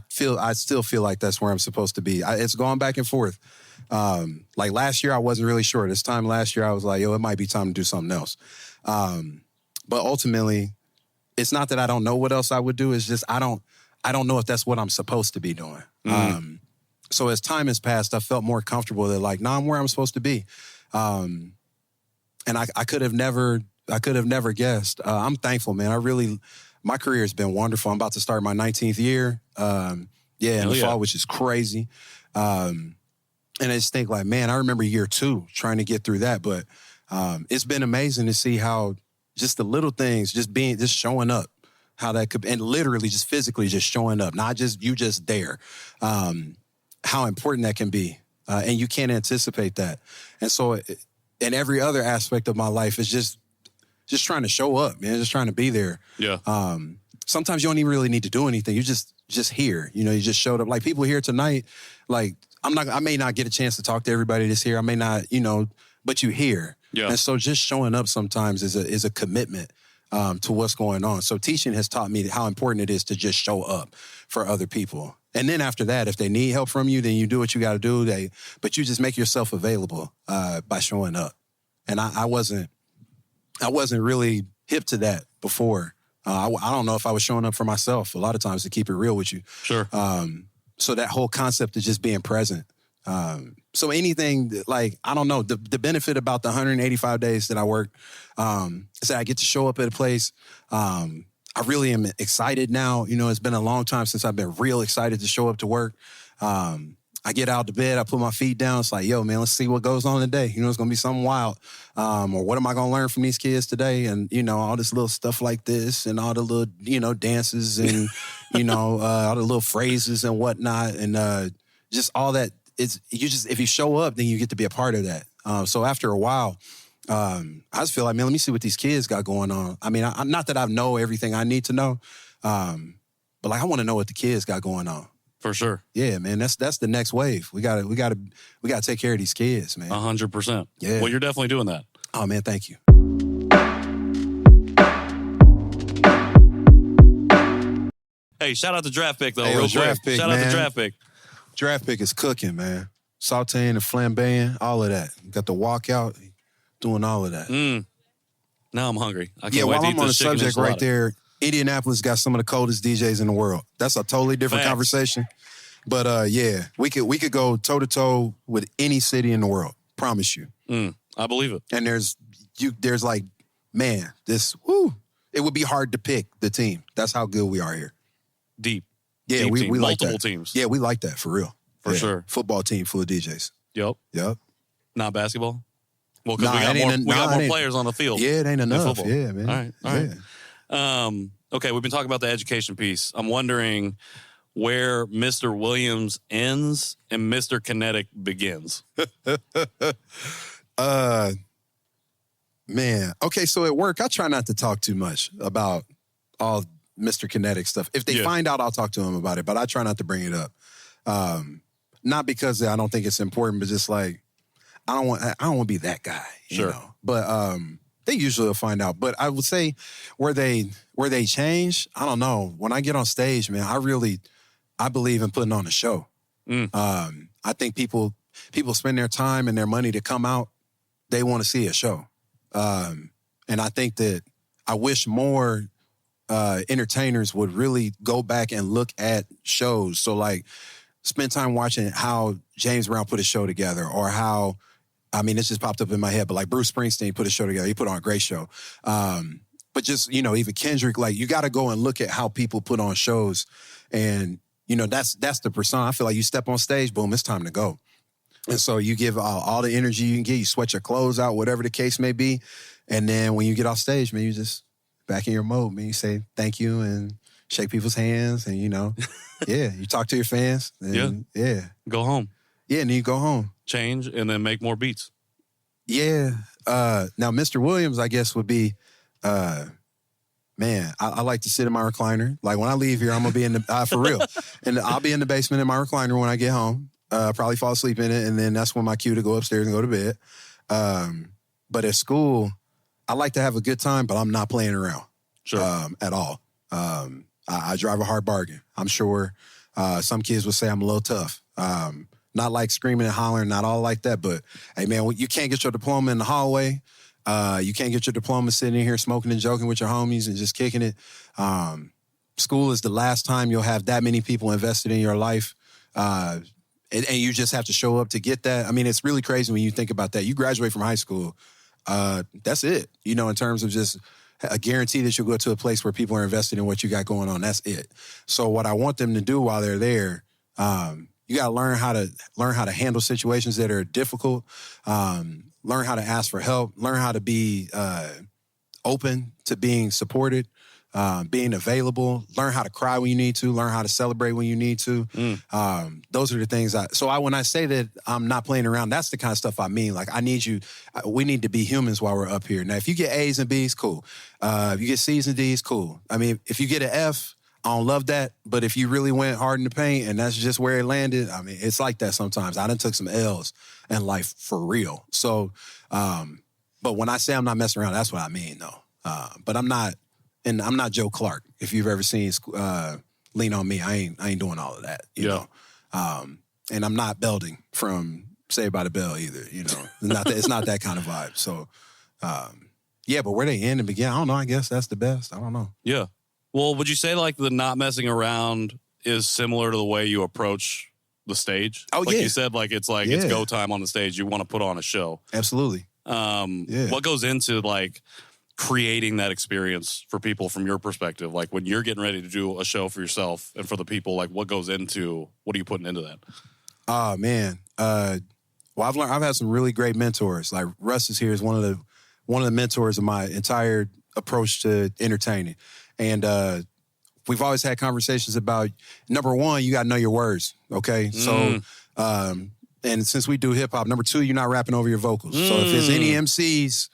B: still feel like that's where I'm supposed to be. It's going back and forth. Like last year, I wasn't really sure. This time last year, I was like, yo, it might be time to do something else. But ultimately, it's not that I don't know what else I would do. It's just I don't know if that's what I'm supposed to be doing. So as time has passed, I felt more comfortable that like, I'm where I'm supposed to be. And I could have never guessed. I'm thankful, man. My career has been wonderful. I'm about to start my 19th year. In the fall, which is crazy. And I just think like, man, I remember year 2 trying to get through that. But it's been amazing to see how just the little things, just showing up, how that could, and literally just physically just showing up, not just you just there, how important that can be. And you can't anticipate that. And so in every other aspect of my life, it's just trying to show up, man, just trying to be there. Yeah. Sometimes you don't even really need to do anything. You just here, you just showed up. Like people here tonight, like I may not get a chance to talk to everybody that's here. I may not, but you here. Yeah. And so just showing up sometimes is a commitment to what's going on. So teaching has taught me how important it is to just show up for other people. And then after that, if they need help from you, then you do what you got to do. But you just make yourself available by showing up. And I wasn't really hip to that before. I don't know if I was showing up for myself a lot of times, to keep it real with you. Sure. So that whole concept of just being present. So anything like, I don't know, the benefit about the 185 days that I work is that I get to show up at a place. I really am excited now. It's been a long time since I've been real excited to show up to work. I get out of bed, I put my feet down. It's like, yo, man, let's see what goes on today. It's going to be something wild. Or what am I going to learn from these kids today? And, all this little stuff like this and all the little, dances and, all the little phrases and whatnot. And just all that. If you show up, then you get to be a part of that. So after a while, I just feel like, man, let me see what these kids got going on. I mean, not that I know everything I need to know, but like I want to know what the kids got going on. For sure. Yeah, man, that's the next wave. We gotta take care of these kids, man. 100%. Yeah. Well, you're definitely doing that. Oh man, thank you. Hey, shout out to Draft Pick though. Hey, real quick. Shout out to Draft Pick. Draft Pick is cooking, man. Sauteing and flambeing, all of that. Got the walkout, doing all of that. Now I'm hungry. I can't wait to eat I'm on the subject right there. Indianapolis got some of the coldest DJs in the world. That's a totally different conversation. But we could go toe to toe with any city in the world. Promise you. I believe it. And there's like, man, it would be hard to pick the team. That's how good we are here. Deep. Yeah, deep we like multiple teams. Yeah, we like that for real. For sure. Football team full of DJs. Yep. Not basketball. Well, because we got more players on the field. Yeah, it ain't enough. Yeah, man. All right. Okay, we've been talking about the education piece. I'm wondering where Mr. Williams ends and Mr. Kinetik begins. Man. Okay, so at work, I try not to talk too much about all Mr. Kinetik stuff. If they find out, I'll talk to them about it, but I try not to bring it up. Not because I don't think it's important, but just like, I don't want to be that guy, you know? But they usually will find out. But I would say where they change, I don't know. When I get on stage, man, I believe in putting on a show. I think people spend their time and their money to come out. They want to see a show. And I think that I wish more entertainers would really go back and look at shows. So like spend time watching how James Brown put a show together, or how, I mean, it's just popped up in my head, but like Bruce Springsteen put a show together. He put on a great show. But just, even Kendrick, like you got to go and look at how people put on shows. And, that's the persona. I feel like you step on stage, boom, it's time to go. And so you give all the energy you can get, you sweat your clothes out, whatever the case may be. And then when you get off stage, man, you just back in your mode, man. You say thank you and shake people's hands, and you talk to your fans. And,
A: Go home.
B: Yeah, and then you go home.
A: Change, and then make more beats.
B: Yeah. Now, Mr. Williams, I guess, would be, man, I like to sit in my recliner. Like, when I leave here, I'm going to be in the, for real. And I'll be in the basement in my recliner when I get home. Probably fall asleep in it, and then that's when my cue to go upstairs and go to bed. But at school, I like to have a good time, but I'm not playing around at all. I drive a hard bargain. I'm sure some kids would say I'm a little tough. Not like screaming and hollering, not all like that. But, hey, man, you can't get your diploma in the hallway. You can't get your diploma sitting in here smoking and joking with your homies and just kicking it. School is the last time you'll have that many people invested in your life. And you just have to show up to get that. I mean, it's really crazy when you think about that. You graduate from high school, that's it. In terms of just a guarantee that you'll go to a place where people are invested in what you got going on. That's it. So what I want them to do while they're there, you got to learn how to handle situations that are difficult. Learn how to ask for help. Learn how to be open to being supported. Being available, learn how to cry when you need to, learn how to celebrate when you need to. Those are the things when I say that I'm not playing around, that's the kind of stuff I mean. Like, we need to be humans while we're up here. Now, if you get A's and B's, cool. If you get C's and D's, cool. I mean, if you get an F, I don't love that. But if you really went hard in the paint and that's just where it landed, I mean, it's like that sometimes. I done took some L's in life for real. So, but when I say I'm not messing around, that's what I mean, though. But I'm not Joe Clark. If you've ever seen Lean on Me, I ain't doing all of that, you know. And I'm not Belding from Saved by the Bell either, It's not that kind of vibe. So, but where they end and begin, I don't know. I guess that's the best. I don't know.
A: Yeah. Well, would you say like the not messing around is similar to the way you approach the stage?
B: Oh,
A: like
B: yeah.
A: you said, like it's go time on the stage. You want to put on a show.
B: Absolutely.
A: What goes into like creating that experience for people from your perspective? Like when you're getting ready to do a show for yourself and for the people, like what are you putting into that?
B: Oh, man. Well, I've had some really great mentors. Like Russ is here is one of the mentors of my entire approach to entertaining. And we've always had conversations about, number one, you got to know your words, okay? So, and since we do hip-hop, number two, you're not rapping over your vocals. So if there's any MCs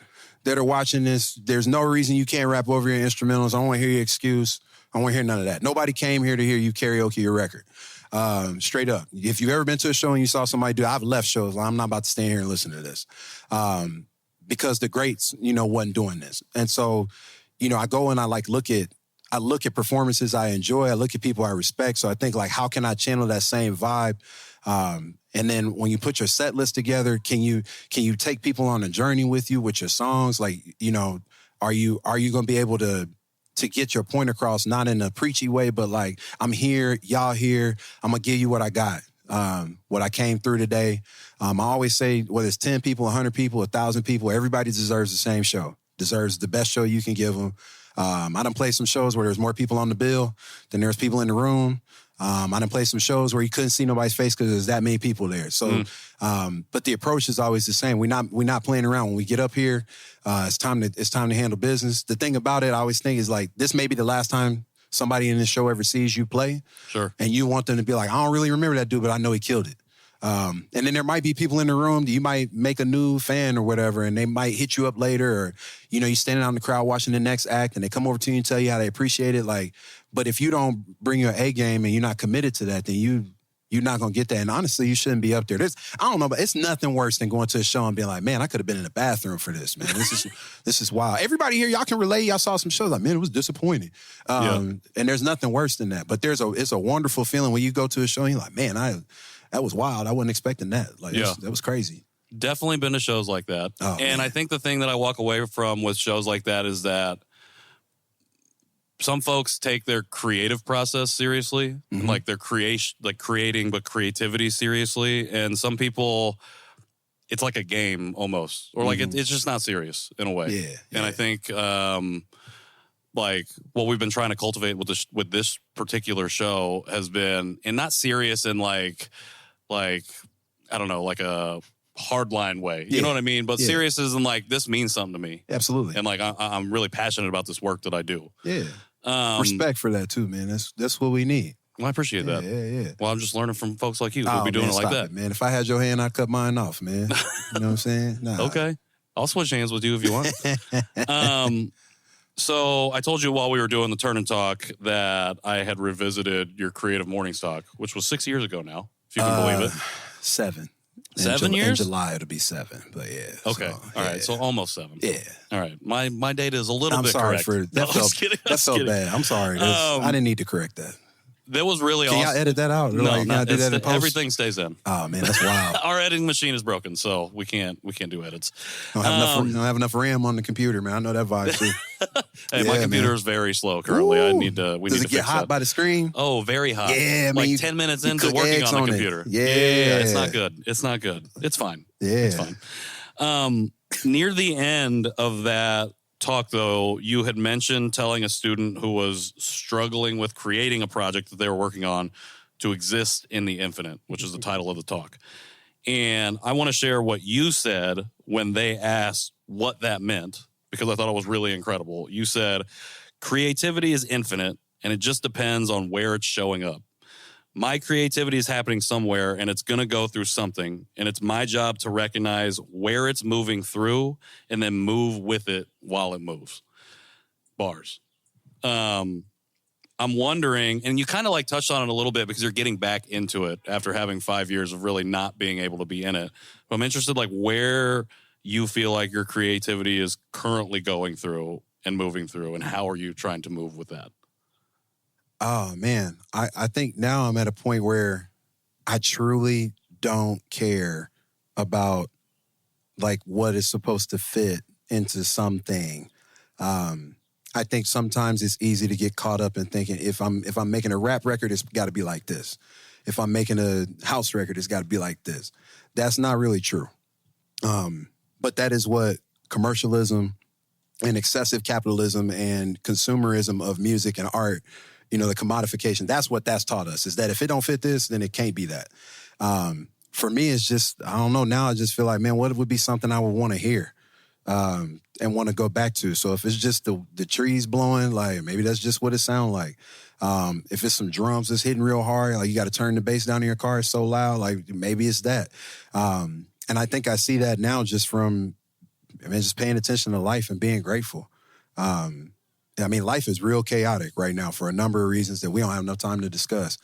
B: that are watching this, there's no reason you can't rap over your instrumentals. I don't want to hear your excuse. I don't want to hear none of that. Nobody came here to hear you karaoke your record. Straight up. If you've ever been to a show and you saw somebody do it, I've left shows. I'm not about to stand here and listen to this. Because the greats, wasn't doing this. And so, I go and I look at performances I enjoy. I look at people I respect. So I think, like, how can I channel that same vibe? And then when you put your set list together, can you take people on a journey with you with your songs? Like, are you going to be able to get your point across, not in a preachy way, but like, I'm here, y'all here. I'm going to give you what I got, what I came through today. I always say, whether it's 10 people, 100 people, 1,000 people, everybody deserves the same show, deserves the best show you can give them. I done played some shows where there's more people on the bill than there's people in the room. I done played some shows where you couldn't see nobody's face because there's that many people there. So, but the approach is always the same. We're not playing around. When we get up here, it's time to handle business. The thing about it, I always think, is like, this may be the last time somebody in this show ever sees you play. Sure. And you want them to be like, I don't really remember that dude, but I know he killed it. And then there might be people in the room that you might make a new fan or whatever, and they might hit you up later, or, you standing out in the crowd watching the next act and they come over to you and tell you how they appreciate it. Like, but if you don't bring your A game and you're not committed to that, then you're not going to get that. And honestly, you shouldn't be up there. I don't know, but it's nothing worse than going to a show and being like, man, I could have been in the bathroom for this, man. This is wild. Everybody here, y'all can relate. Y'all saw some shows like, man, it was disappointing. And there's nothing worse than that. But it's a wonderful feeling when you go to a show and you're like, man, that was wild. I wasn't expecting that. Like, that was crazy.
A: Definitely been to shows like that. Oh, and man. I think the thing that I walk away from with shows like that is that some folks take their creative process seriously, like their creating, but creativity seriously. And some people, it's like a game almost, or like it's just not serious in a way. Yeah. And I think, like what we've been trying to cultivate with this particular show has been, and not serious in like, I don't know, like a hardline way. You know what I mean? But serious isn't like, this means something to me.
B: Absolutely.
A: And like, I'm really passionate about this work that I do.
B: Yeah. Respect for that too, man. That's what we need.
A: Well, I appreciate that.
B: Yeah.
A: Well, I'm just learning from folks like you who'll be doing it like that.
B: Man, if I had your hand, I'd cut mine off, man. You know what I'm saying? Nah.
A: Okay. I'll switch hands with you if you want. So I told you while we were doing the Turn and Talk that I had revisited your Creative Mornings Talk, which was 6 years ago now, if you can believe it.
B: 7.
A: 7 years?
B: In July, it'll be 7, but yeah.
A: Okay. All right. So almost 7.
B: Yeah.
A: All right. My data is a little bit correct.
B: I'm sorry that felt bad. I'm sorry. I didn't need to correct that.
A: That was really awesome.
B: Can y'all edit that out?
A: No,
B: like,
A: not,
B: do that in post?
A: Everything stays in.
B: Oh man, that's wild.
A: Our editing machine is broken, so we can't do edits.
B: I don't have enough RAM on the computer, man. I know that vibe too.
A: Hey, my computer is very slow currently.
B: Ooh.
A: We need to
B: Does it get hot
A: that.
B: by the screen?
A: Oh, very hot.
B: Yeah,
A: like
B: man,
A: 10 minutes into working on the computer.
B: Yeah,
A: it's not good. It's not good. It's fine.
B: Yeah,
A: it's fine. Near the end of that talk, though, you had mentioned telling a student who was struggling with creating a project that they were working on to exist in the infinite, which is the title of the talk. And I want to share what you said when they asked what that meant, because I thought it was really incredible. You said, creativity is infinite, and it just depends on where it's showing up. My creativity is happening somewhere, and it's going to go through something, and it's my job to recognize where it's moving through and then move with it while it moves. Bars. I'm wondering, and you kind of like touched on it a little bit because you're getting back into it after having 5 years of really not being able to be in it. But I'm interested, like, where you feel like your creativity is currently going through and moving through, and how are you trying to move with that?
B: Oh, man. I think now I'm at a point where I truly don't care about, like, what is supposed to fit into something. I think sometimes it's easy to get caught up in thinking if I'm making a rap record, it's got to be like this. If I'm making a house record, it's got to be like this. That's not really true. But that is what commercialism and excessive capitalism and consumerism of music and art, you know, the commodification, that's what that's taught us, is that if it don't fit this, then it can't be that. For me, it's just, I don't know, now I just feel like, man, what would be something I would want to hear and want to go back to? So if it's just the trees blowing, like maybe that's just what it sounds like. If it's some drums that's hitting real hard, like you got to turn the bass down in your car, it's so loud, like maybe it's that. And I think I see that now just from, just paying attention to life and being grateful. Life is real chaotic right now for a number of reasons that we don't have enough time to discuss.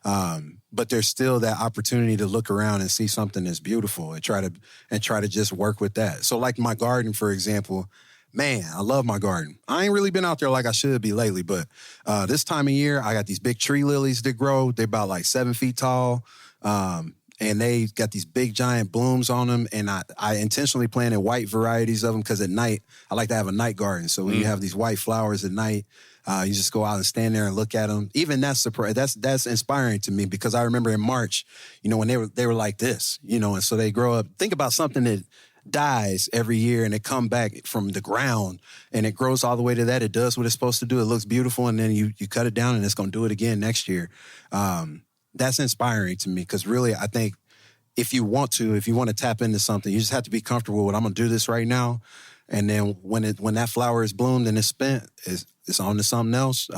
B: But there's still that opportunity to look around and see something that's beautiful and try to just work with that. So like my garden, for example, man, I love my garden. I ain't really been out there like I should be lately, but this time of year, I got these big tree lilies that grow. They're about like 7 feet tall. And they got these big giant blooms on them. And I intentionally planted white varieties of them because at night, I like to have a night garden. So when you have these white flowers at night, you just go out and stand there and look at them. Even that's inspiring to me because I remember in March, you know, when they were like this, you know, and so they grow up. Think about something that dies every year and it come back from the ground and it grows all the way to that. It does what it's supposed to do. It looks beautiful. And then you cut it down and it's going to do it again next year. That's inspiring to me because really I think if you want to tap into something, you just have to be comfortable with, I'm going to do this right now. And then when that flower is bloomed and it's spent, it's on to something else.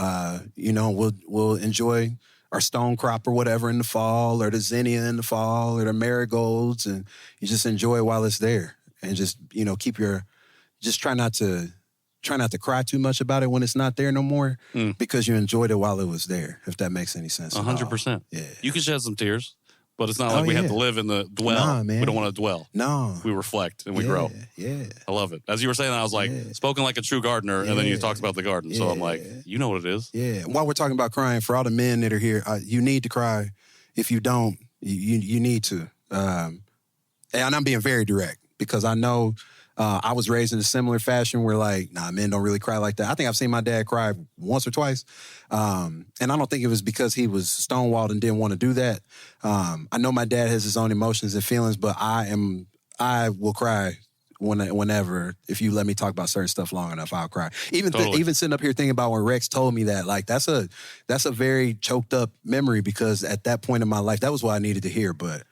B: We'll enjoy our stone crop or whatever in the fall, or the zinnia in the fall, or the marigolds, and you just enjoy while it's there. And just, you know, try not to cry too much about it when it's not there no more, because you enjoyed it while it was there, if that makes any sense.
A: 100%.
B: Yeah.
A: You can shed some tears, but it's not like we have to live in the dwell.
B: Nah, man.
A: We don't want to dwell.
B: No.
A: We reflect and we grow.
B: Yeah.
A: I love it. As you were saying that, I was like, spoken like a true gardener, and then you talked about the garden. So I'm like, you know what it is.
B: Yeah. While we're talking about crying, for all the men that are here, you need to cry. If you don't, you need to. And I'm being very direct because I know I was raised in a similar fashion where, like, men don't really cry like that. I think I've seen my dad cry once or twice. And I don't think it was because he was stonewalled and didn't want to do that. I know my dad has his own emotions and feelings, but I will cry whenever, if you let me talk about certain stuff long enough, I'll cry. Even sitting up here thinking about when Rex told me that, like, that's a very choked up memory because at that point in my life, that was what I needed to hear. But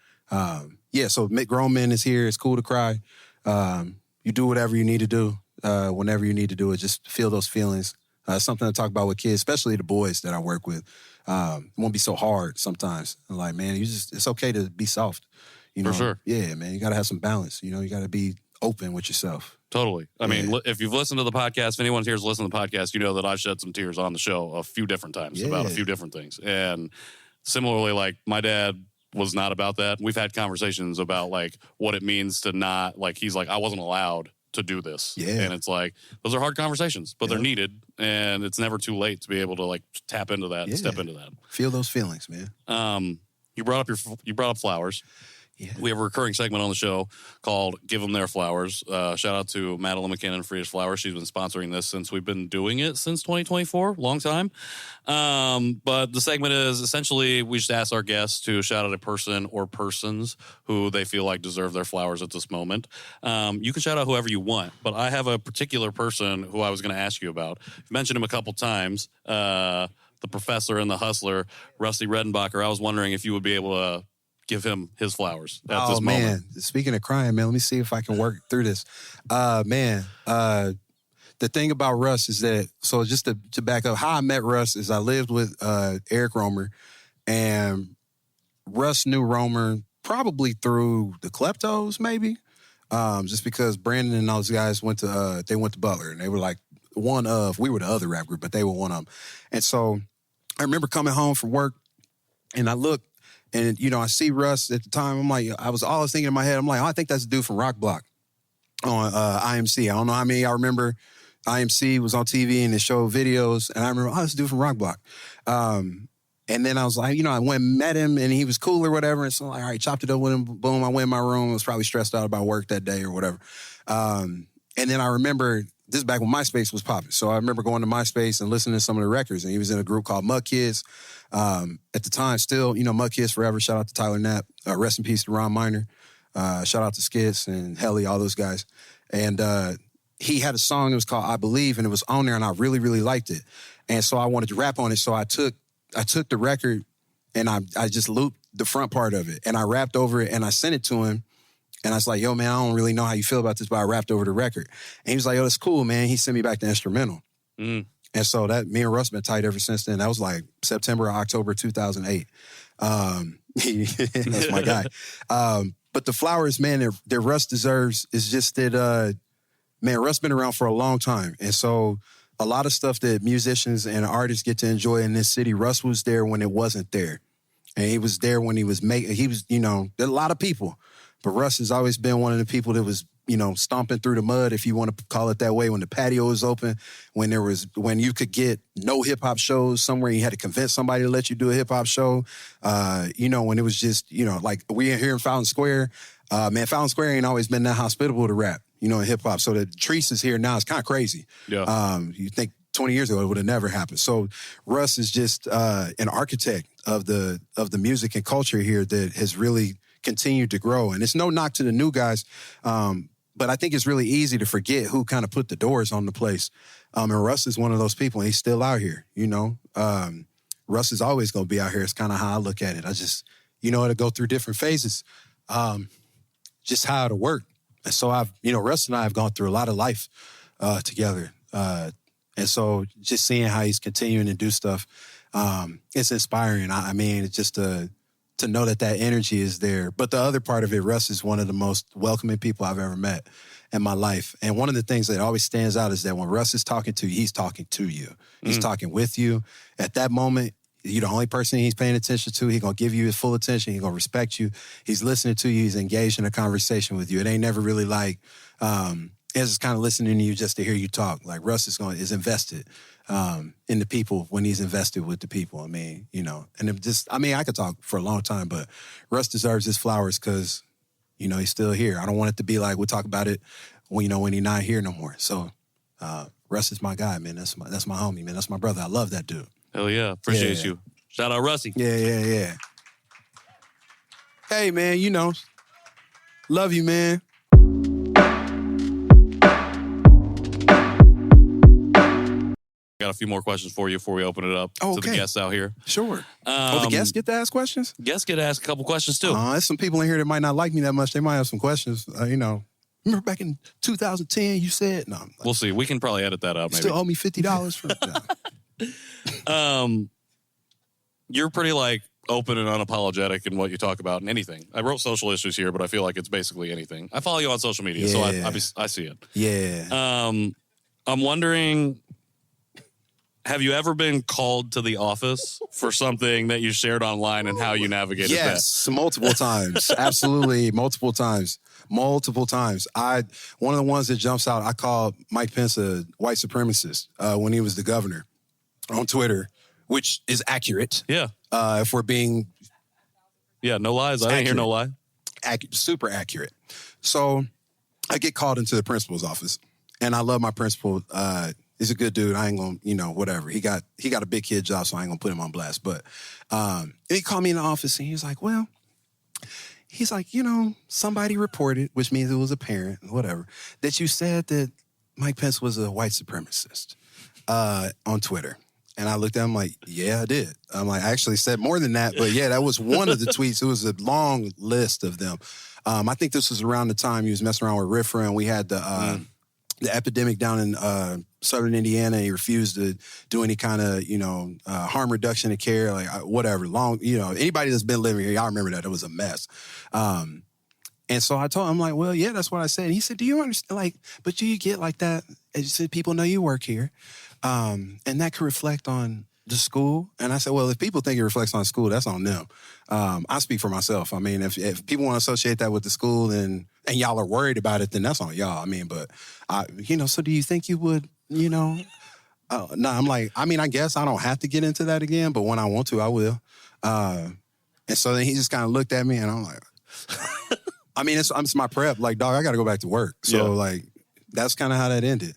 B: yeah, so grown men is here. It's cool to cry. You do whatever you need to do whenever you need to do it. Just feel those feelings. Something to talk about with kids, especially the boys that I work with. It won't be so hard sometimes. Like, man, it's okay to be soft. You know?
A: For sure.
B: Yeah, man, you got to have some balance. You know, you got to be open with yourself.
A: Totally. I mean, if you've listened to the podcast, if anyone here has listened to the podcast, you know that I've shed some tears on the show a few different times about a few different things. And similarly, like, my dad was not about that. We've had conversations about, like, what it means to not, like, he's like, I wasn't allowed to do this. Yeah. And it's like, those are hard conversations, but they're needed. And it's never too late to be able to, like, tap into that and step into that.
B: Feel those feelings, man.
A: You brought up flowers. Yeah. We have a recurring segment on the show called Give Them Their Flowers. Shout out to Madeline McKinnon, Free as Flowers. She's been sponsoring this since we've been doing it since 2024, long time. But the segment is essentially we just ask our guests to shout out a person or persons who they feel like deserve their flowers at this moment. You can shout out whoever you want, but I have a particular person who I was going to ask you about. You've mentioned him a couple times, the professor and the hustler, Rusty Redenbacher. I was wondering if you would be able to give him his flowers at this moment. Oh, man.
B: Speaking of crying, man, let me see if I can work through this. The thing about Russ is that, so just to back up, how I met Russ is I lived with Eric Romer, and Russ knew Romer probably through the Kleptos, maybe, just because Brandon and those guys went to Butler, and they were like we were the other rap group, but they were one of them. And so I remember coming home from work, and I looked, and, you know, I see Russ at the time. I'm like, I was always thinking in my head, I'm like, oh, I think that's the dude from Rock Block on IMC. I don't know how many I remember. IMC was on TV and they showed videos. And I remember, oh, this dude from Rock Block. And then I was like, you know, I went and met him and he was cool or whatever. And so I'm like, all right, chopped it up with him. Boom, I went in my room. I was probably stressed out about work that day or whatever. And then I remember, this is back when MySpace was popping. So I remember going to MySpace and listening to some of the records. And he was in a group called Mud Kids. At the time, still, you know, Mud Kids forever. Shout out to Tyler Knapp. Rest in peace to Ron Miner. Shout out to Skits and Helly, all those guys. And he had a song that was called I Believe, and it was on there, and I really, really liked it. And so I wanted to rap on it. So I took the record, and I just looped the front part of it, and I rapped over it, and I sent it to him. And I was like, yo, man, I don't really know how you feel about this, but I rapped over the record. And he was like, yo, that's cool, man. He sent me back the instrumental. And so me and Russ been tight ever since then. That was like September or October 2008. That's my guy. But the flowers, man, that Russ deserves is just that, man, Russ been around for a long time. And so a lot of stuff that musicians and artists get to enjoy in this city, Russ was there when it wasn't there. And he was there when he was, you know, there are a lot of people. But Russ has always been one of the people that was, you know, stomping through the mud, if you want to call it that way, when the patio was open, when you could get no hip-hop shows somewhere, you had to convince somebody to let you do a hip-hop show. You know, when it was just, you know, like we here in Fountain Square, man, Fountain Square ain't always been that hospitable to rap, you know, in hip-hop. So the Treese is here now. It's kind of crazy. Yeah. You think 20 years ago it would have never happened. So Russ is just an architect of the music and culture here that has really continued to grow. And it's no knock to the new guys, but I think it's really easy to forget who kind of put the doors on the place. And Russ is one of those people, and he's still out here, you know. Russ is always going to be out here. It's kind of how I look at it. I just, you know, it'll go through different phases, just how it'll work. And so Russ and I have gone through a lot of life together. And so just seeing how he's continuing to do stuff, it's inspiring. I mean, it's just to know that energy is there. But the other part of it, Russ is one of the most welcoming people I've ever met in my life. And one of the things that always stands out is that when Russ is talking to you, he's talking to you. He's talking with you. At that moment, you're the only person he's paying attention to. He's going to give you his full attention. He's going to respect you. He's listening to you. He's engaged in a conversation with you. It ain't never really like, it's just kind of listening to you just to hear you talk. Like Russ is invested in the people when he's invested with the people. I mean, you know, and I could talk for a long time, but Russ deserves his flowers because, you know, he's still here. I don't want it to be like we'll talk about it when, you know, when he's not here no more. So Russ is my guy, man. That's my homie, man. That's my brother. I love that dude.
A: Hell yeah. Appreciate you. Shout out Rusty.
B: Yeah. Hey, man, you know, love you, man.
A: Got got a few more questions for you before we open it up to the guests out here.
B: Sure. The guests get to ask questions?
A: Guests get to ask a couple questions, too.
B: There's some people in here that might not like me that much. They might have some questions, Remember back in 2010, you said? No.
A: We'll see. We can probably edit that out, maybe.
B: Still owe me $50 for
A: that. You're pretty, open and unapologetic in what you talk about and anything. I wrote social issues here, but I feel like it's basically anything. I follow you on social media, so I see it.
B: Yeah.
A: I'm wondering, have you ever been called to the office for something that you shared online and how you navigated that?
B: Yes, multiple times. Absolutely, multiple times. Multiple times. One of the ones that jumps out, I called Mike Pence a white supremacist when he was the governor on Twitter, which is accurate.
A: Yeah.
B: If we're being...
A: Yeah, no lies. I didn't hear no lie.
B: Super accurate. So I get called into the principal's office, and I love my principal. He's a good dude. I ain't gonna, whatever. He got a big kid job, so I ain't gonna put him on blast. But he called me in the office, and he's like, somebody reported, which means it was a parent, whatever, that you said that Mike Pence was a white supremacist on Twitter. And I looked at him like, yeah, I did. I'm like, I actually said more than that, but yeah, that was one of the tweets. It was a long list of them. I think this was around the time he was messing around with RFRA, and we had the epidemic down in southern Indiana. He refused to do any kind of, harm reduction of care, whatever. Anybody that's been living here, y'all remember that. It was a mess. And so I told him, I'm like, well, yeah, that's what I said. And he said, do you understand, but do you get like that? And you said, people know you work here. And that could reflect on the school. And I said, well, if people think it reflects on school, that's on them. I speak for myself. I mean, if people want to associate that with the school and y'all are worried about it, then that's on y'all. I mean, but, so do you think you would, no, I'm like, I guess I don't have to get into that again, but when I want to, I will. And so then he just kind of looked at me, and I'm like, it's my prep. Like, dog, I got to go back to work. So, that's kind of how that ended.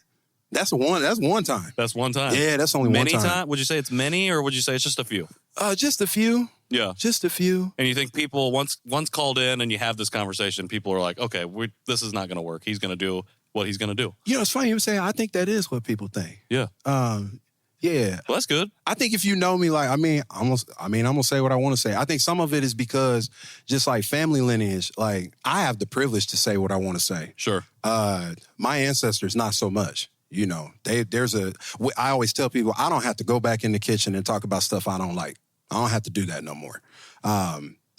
B: That's one time.
A: That's one time.
B: Yeah, that's only one time.
A: Many times? Would you say it's many, or would you say it's just a few?
B: Just a few.
A: Yeah.
B: Just a few.
A: And you think people, once called in and you have this conversation, people are like, okay, this is not going to work. He's going to do what he's going to do.
B: It's funny you say, I think that is what people think.
A: Yeah.
B: Yeah.
A: Well, that's good.
B: I think if you know me, I'm going to say what I want to say. I think some of it is because just like family lineage, I have the privilege to say what I want to say.
A: Sure.
B: My ancestors, not so much. I always tell people, I don't have to go back in the kitchen and talk about stuff I don't like. I don't have to do that no more.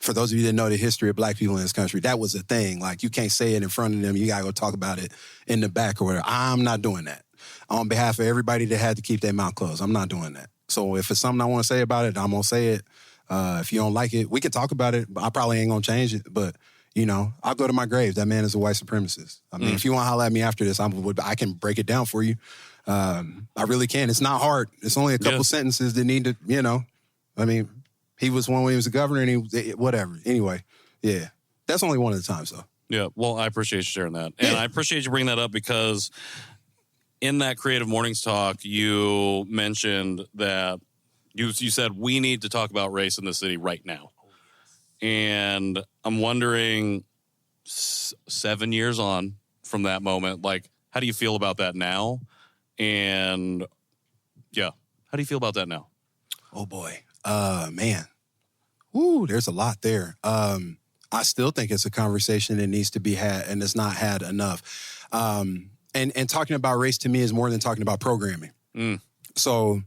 B: For those of you that know the history of black people in this country, that was a thing. You can't say it in front of them. You got to go talk about it in the back or whatever. I'm not doing that. On behalf of everybody that had to keep their mouth closed, I'm not doing that. So if it's something I want to say about it, I'm going to say it. If you don't like it, we can talk about it. I probably ain't going to change it, but I'll go to my grave. That man is a white supremacist. If you want to holler at me after this, I can break it down for you. I really can. It's not hard. It's only a couple sentences that need to, he was one when he was a governor, and whatever. Anyway, yeah. That's only one of the times, though.
A: Yeah, well, I appreciate you sharing that. And I appreciate you bringing that up because in that Creative Mornings talk, you mentioned that you said we need to talk about race in the city right now. And I'm wondering, 7 years on from that moment, how do you feel about that now? And, yeah, how do you feel about that now?
B: Oh, boy. Man. Woo, there's a lot there. I still think it's a conversation that needs to be had, and it's not had enough. And talking about race to me is more than talking about programming. So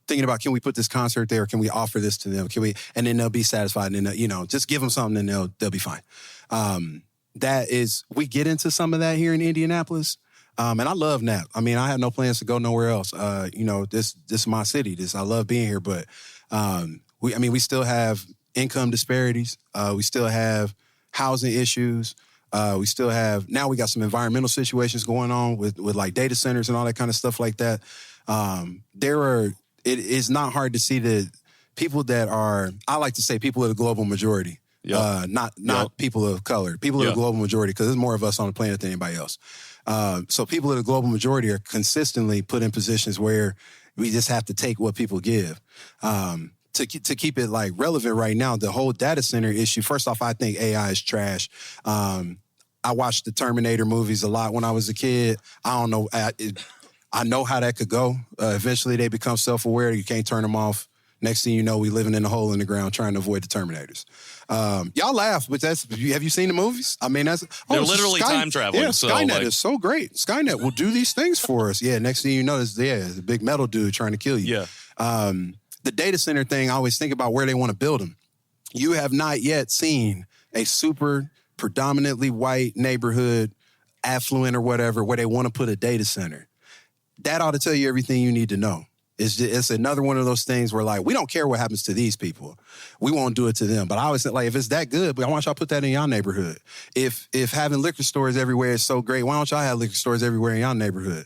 B: thinking about, can we put this concert there? Can we offer this to them? And then they'll be satisfied, and then, just give them something and they'll be fine. We get into some of that here in Indianapolis. And I love NAP. I have no plans to go nowhere else. This is my city. I love being here, but we still have income disparities. We still have housing issues. We still have, now we got some environmental situations going on with data centers and all that kind of stuff like that. It is not hard to see the people that are, I like to say people of the global majority, not people of color, people of the global majority, because there's more of us on the planet than anybody else. So people of the global majority are consistently put in positions where we just have to take what people give. To keep it relevant right now, the whole data center issue, first off, I think AI is trash. I watched the Terminator movies a lot when I was a kid. I don't know. I know how that could go. Eventually, they become self-aware. You can't turn them off. Next thing you know, we living in a hole in the ground trying to avoid the Terminators. Y'all laugh, but have you seen the movies? I mean,
A: they're literally time traveling.
B: Yeah, Skynet is so great. Skynet will do these things for us. Yeah, next thing you know, it's a big metal dude trying to kill you.
A: Yeah.
B: The data center thing, I always think about where they want to build them. You have not yet seen a super predominantly white neighborhood, affluent or whatever, where they want to put a data center. That ought to tell you everything you need to know. It's another one of those things where, like, we don't care what happens to these people. We won't do it to them. But I always think, like, if it's that good, but why don't y'all put that in y'all neighborhood? If having liquor stores everywhere is so great, why don't y'all have liquor stores everywhere in y'all neighborhood?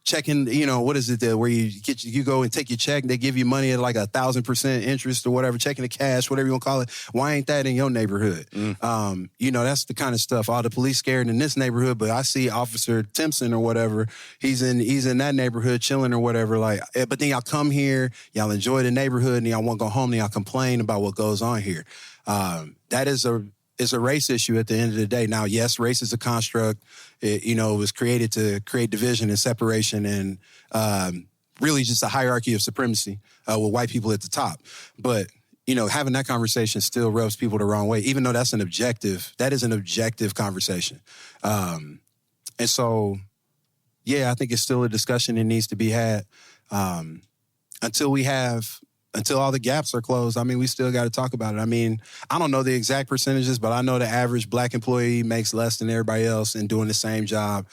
B: Checking, what is it there where you go and take your check and they give you money at like 1,000% interest or whatever, checking the cash, whatever you want to call it. Why ain't that in your neighborhood? That's the kind of stuff. All the police scared in this neighborhood, but I see Officer Timpson or whatever. He's in that neighborhood chilling or whatever. Like, but then y'all come here, y'all enjoy the neighborhood, and y'all won't go home, and y'all complain about what goes on here. That is a race issue at the end of the day. Now, yes, race is a construct. It was created to create division and separation and really just a hierarchy of supremacy with white people at the top. But, having that conversation still rubs people the wrong way, even though that is an objective conversation. And so, yeah, I think it's still a discussion that needs to be had until all the gaps are closed. I mean, we still got to talk about it. I mean, I don't know the exact percentages, but I know the average black employee makes less than everybody else in doing the same job.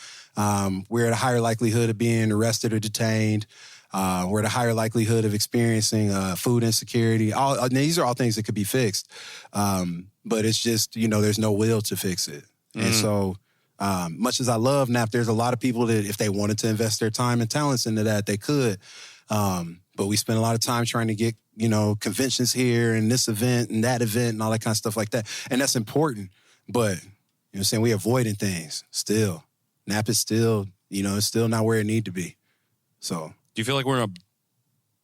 B: We're at a higher likelihood of being arrested or detained. We're at a higher likelihood of experiencing food insecurity. These are all things that could be fixed. But it's just, there's no will to fix it. And so much as I love NAP, there's a lot of people that if they wanted to invest their time and talents into that, they could. But we spend a lot of time trying to get, conventions here and this event and that event and all that kind of stuff like that. And that's important. But, we avoiding things still. NAP is still, it's still not where it need to be. So.
A: Do you feel like we're in a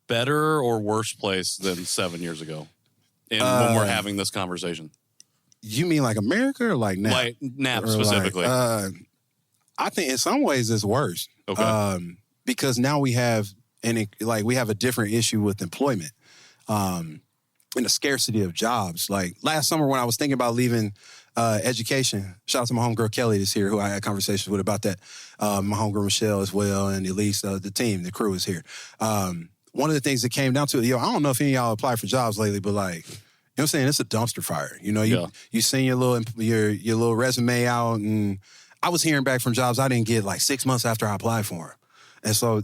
A: better or worse place than 7 years ago when we're having this conversation?
B: You mean like America or like NAP?
A: Like NAP specifically.
B: I think in some ways it's worse.
A: Okay.
B: Because now we have a different issue with employment and the scarcity of jobs. Like last summer when I was thinking about leaving education, shout out to my homegirl Kelly that's here, who I had conversations with about that. My homegirl Michelle as well, and Elise, the team, the crew is here. One of the things that came down to it, I don't know if any of y'all applied for jobs lately, but like, what I'm saying? It's a dumpster fire. You send your little resume out, and I was hearing back from jobs I didn't get like 6 months after I applied for them. And so,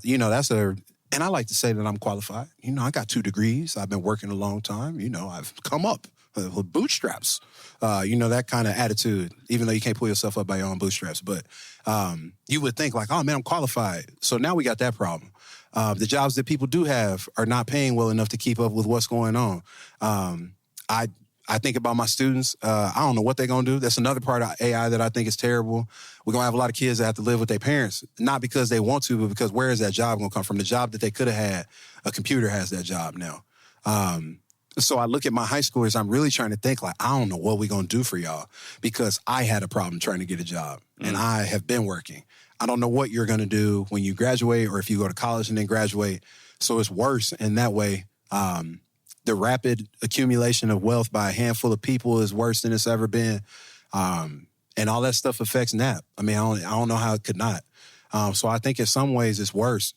B: and I like to say that I'm qualified. I got 2 degrees. I've been working a long time. I've come up with bootstraps. That kind of attitude, even though you can't pull yourself up by your own bootstraps. But you would think like, oh, man, I'm qualified. So now we got that problem. The jobs that people do have are not paying well enough to keep up with what's going on. I think about my students. I don't know what they're going to do. That's another part of AI that I think is terrible. We're going to have a lot of kids that have to live with their parents, not because they want to, but because where is that job going to come from? The job that they could have had, a computer has that job now. So I look at my high schoolers, I'm really trying to think like, I don't know what we're going to do for y'all because I had a problem trying to get a job and I have been working. I don't know what you're going to do when you graduate or if you go to college and then graduate. So it's worse in that way. The rapid accumulation of wealth by a handful of people is worse than it's ever been. And all that stuff affects NAP. I mean, I don't know how it could not. So I think in some ways it's worse.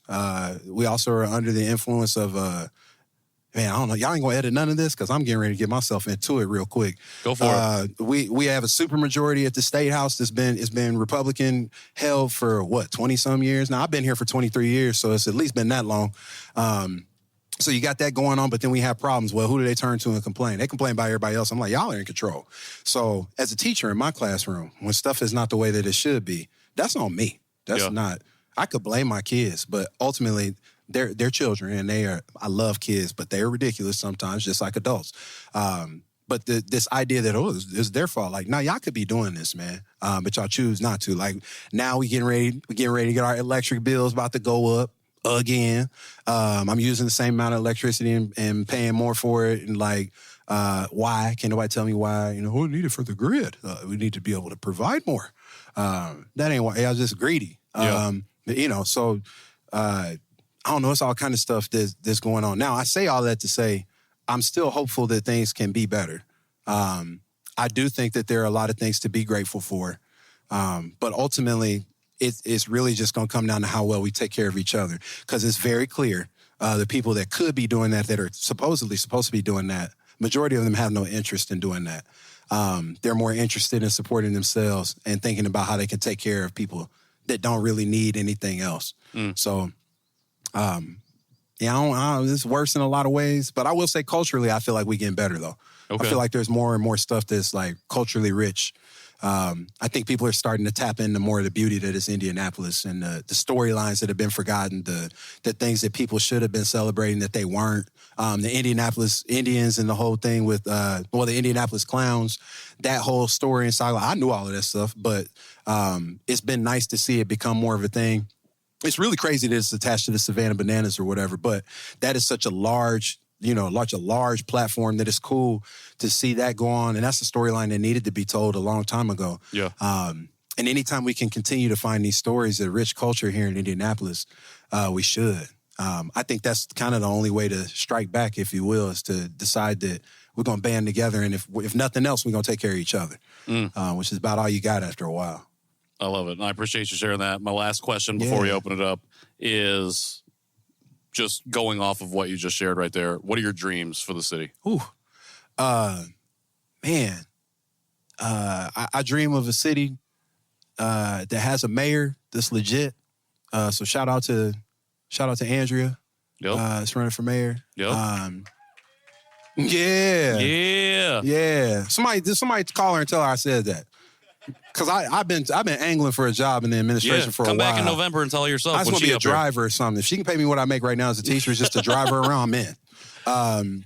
B: We also are under the influence of, man, I don't know. Y'all ain't going to edit none of this because I'm getting ready to get myself into it real quick.
A: Go for it.
B: We have a supermajority at the State House it's been Republican held for, 20-some years? Now, I've been here for 23 years, so it's at least been that long. So you got that going on, but then we have problems. Well, who do they turn to and complain? They complain about everybody else. I'm like, y'all are in control. So as a teacher in my classroom, when stuff is not the way that it should be, that's on me. That's not, I could blame my kids, but ultimately they're children and I love kids, but they're ridiculous sometimes, just like adults. But this idea that, it's their fault. Like, y'all could be doing this, man. But y'all choose not to. Like, now we getting ready to get our electric bills about to go up again. I'm using the same amount of electricity and paying more for it. And like, why? Can nobody tell me why? We need it for the grid. We need to be able to provide more. That ain't why. Y'all just greedy.
A: Yeah.
B: So I don't know. It's all kind of stuff that's going on. Now, I say all that to say I'm still hopeful that things can be better. I do think that there are a lot of things to be grateful for. But ultimately, it's really just going to come down to how well we take care of each other. Because it's very clear the people that could be doing that are supposedly supposed to be doing that, majority of them have no interest in doing that. They're more interested in supporting themselves and thinking about how they can take care of people that don't really need anything else. So, it's worse in a lot of ways. But I will say culturally, I feel like we're getting better, though.
A: Okay.
B: I feel like there's more and more stuff that's like culturally rich. I think people are starting to tap into more of the beauty that is Indianapolis and the storylines that have been forgotten, the things that people should have been celebrating that they weren't. The Indianapolis Indians and the whole thing with, the Indianapolis Clowns, that whole story and saga. I knew all of that stuff, but it's been nice to see it become more of a thing. It's really crazy that it's attached to the Savannah Bananas or whatever, but that is such a large platform that it's cool to see that go on. And that's a storyline that needed to be told a long time ago.
A: Yeah.
B: And anytime we can continue to find these stories of rich culture here in Indianapolis, we should. I think that's kind of the only way to strike back, if you will, is to decide that we're going to band together. And if nothing else, we're going to take care of each other, which is about all you got after a while.
A: I love it. And I appreciate you sharing that. My last question before we open it up is just going off of what you just shared right there. What are your dreams for the city?
B: I dream of a city that has a mayor that's legit. So shout out to Andrea.
A: Yep.
B: It's running for mayor.
A: Yep.
B: Yeah. Somebody call her and tell her I said that. Because I've been angling for a job in the administration for a while.
A: Come back in November and tell her yourself.
B: I just want to be a driver or something. If she can pay me what I make right now as a teacher, just to drive her around, I'm in.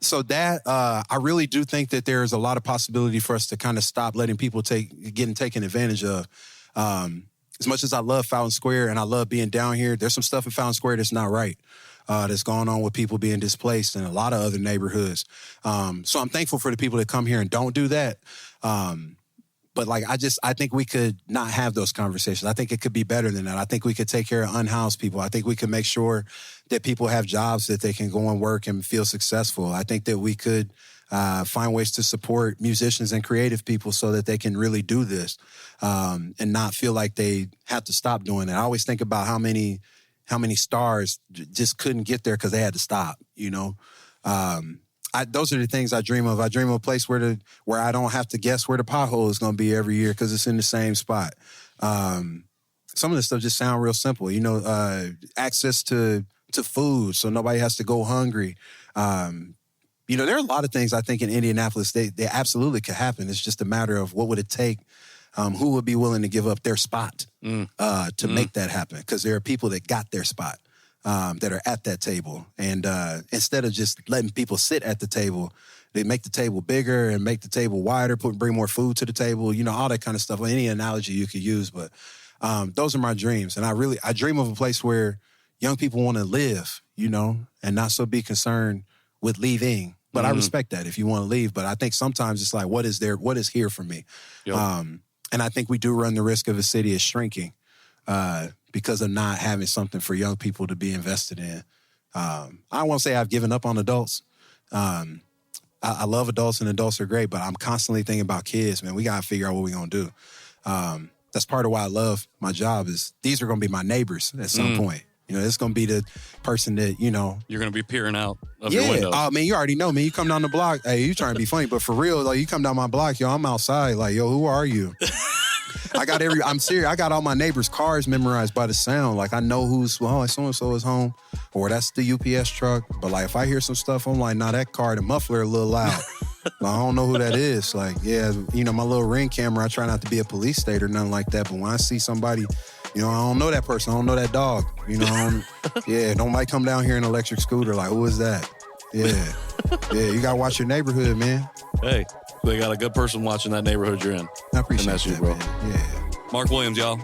B: So that I really do think that there's a lot of possibility for us to kind of stop letting people getting taken advantage of. As much as I love Fountain Square and I love being down here, there's some stuff in Fountain Square that's not right. That's going on with people being displaced in a lot of other neighborhoods. So I'm thankful for the people that come here and don't do that. But I think we could not have those conversations. I think it could be better than that. I think we could take care of unhoused people. I think we could make sure that people have jobs that they can go and work and feel successful. I think that we could find ways to support musicians and creative people so that they can really do this and not feel like they have to stop doing it. I always think about how many stars just couldn't get there because they had to stop, those are the things I dream of. I dream of a place where I don't have to guess where the pothole is going to be every year because it's in the same spot. Some of this stuff just sound real simple. Access to food so nobody has to go hungry. There are a lot of things I think in Indianapolis they absolutely could happen. It's just a matter of what would it take. Who would be willing to give up their spot to make that happen? Because there are people that got their spot. That are at that table. And instead of just letting people sit at the table, they make the table bigger and make the table wider, bring more food to the table, all that kind of stuff. Any analogy you could use. But those are my dreams. And I dream of a place where young people want to live, and not so be concerned with leaving. But I respect that if you want to leave. But I think sometimes it's like, what is here for me? Yep. And I think we do run the risk of a city is shrinking. Because of not having something for young people to be invested in. I won't say I've given up on adults. I love adults and adults are great, but I'm constantly thinking about kids, man. We got to figure out what we're going to do. That's part of why I love my job is these are going to be my neighbors at some point. It's going to be the person that, You're
A: going to be peering out of your window.
B: Oh, man, you already know, man. You come down the block. Hey, you trying to be funny, but for real, you come down my block, I'm outside. Who are you? I'm serious. I got all my neighbors' cars memorized by the sound. I know so-and-so is home, or that's the UPS truck. But if I hear some stuff, I'm like, nah, that car, the muffler a little loud. I don't know who that is. My little Ring camera, I try not to be a police state or nothing like that. But when I see somebody, I don't know that person. I don't know that dog. Don't might come down here in an electric scooter. Who is that? Yeah. You got to watch your neighborhood, man.
A: Hey. They got a good person watching that neighborhood you're in.
B: I appreciate that,
A: you, bro.
B: Man. Yeah.
A: Marc Williams, y'all.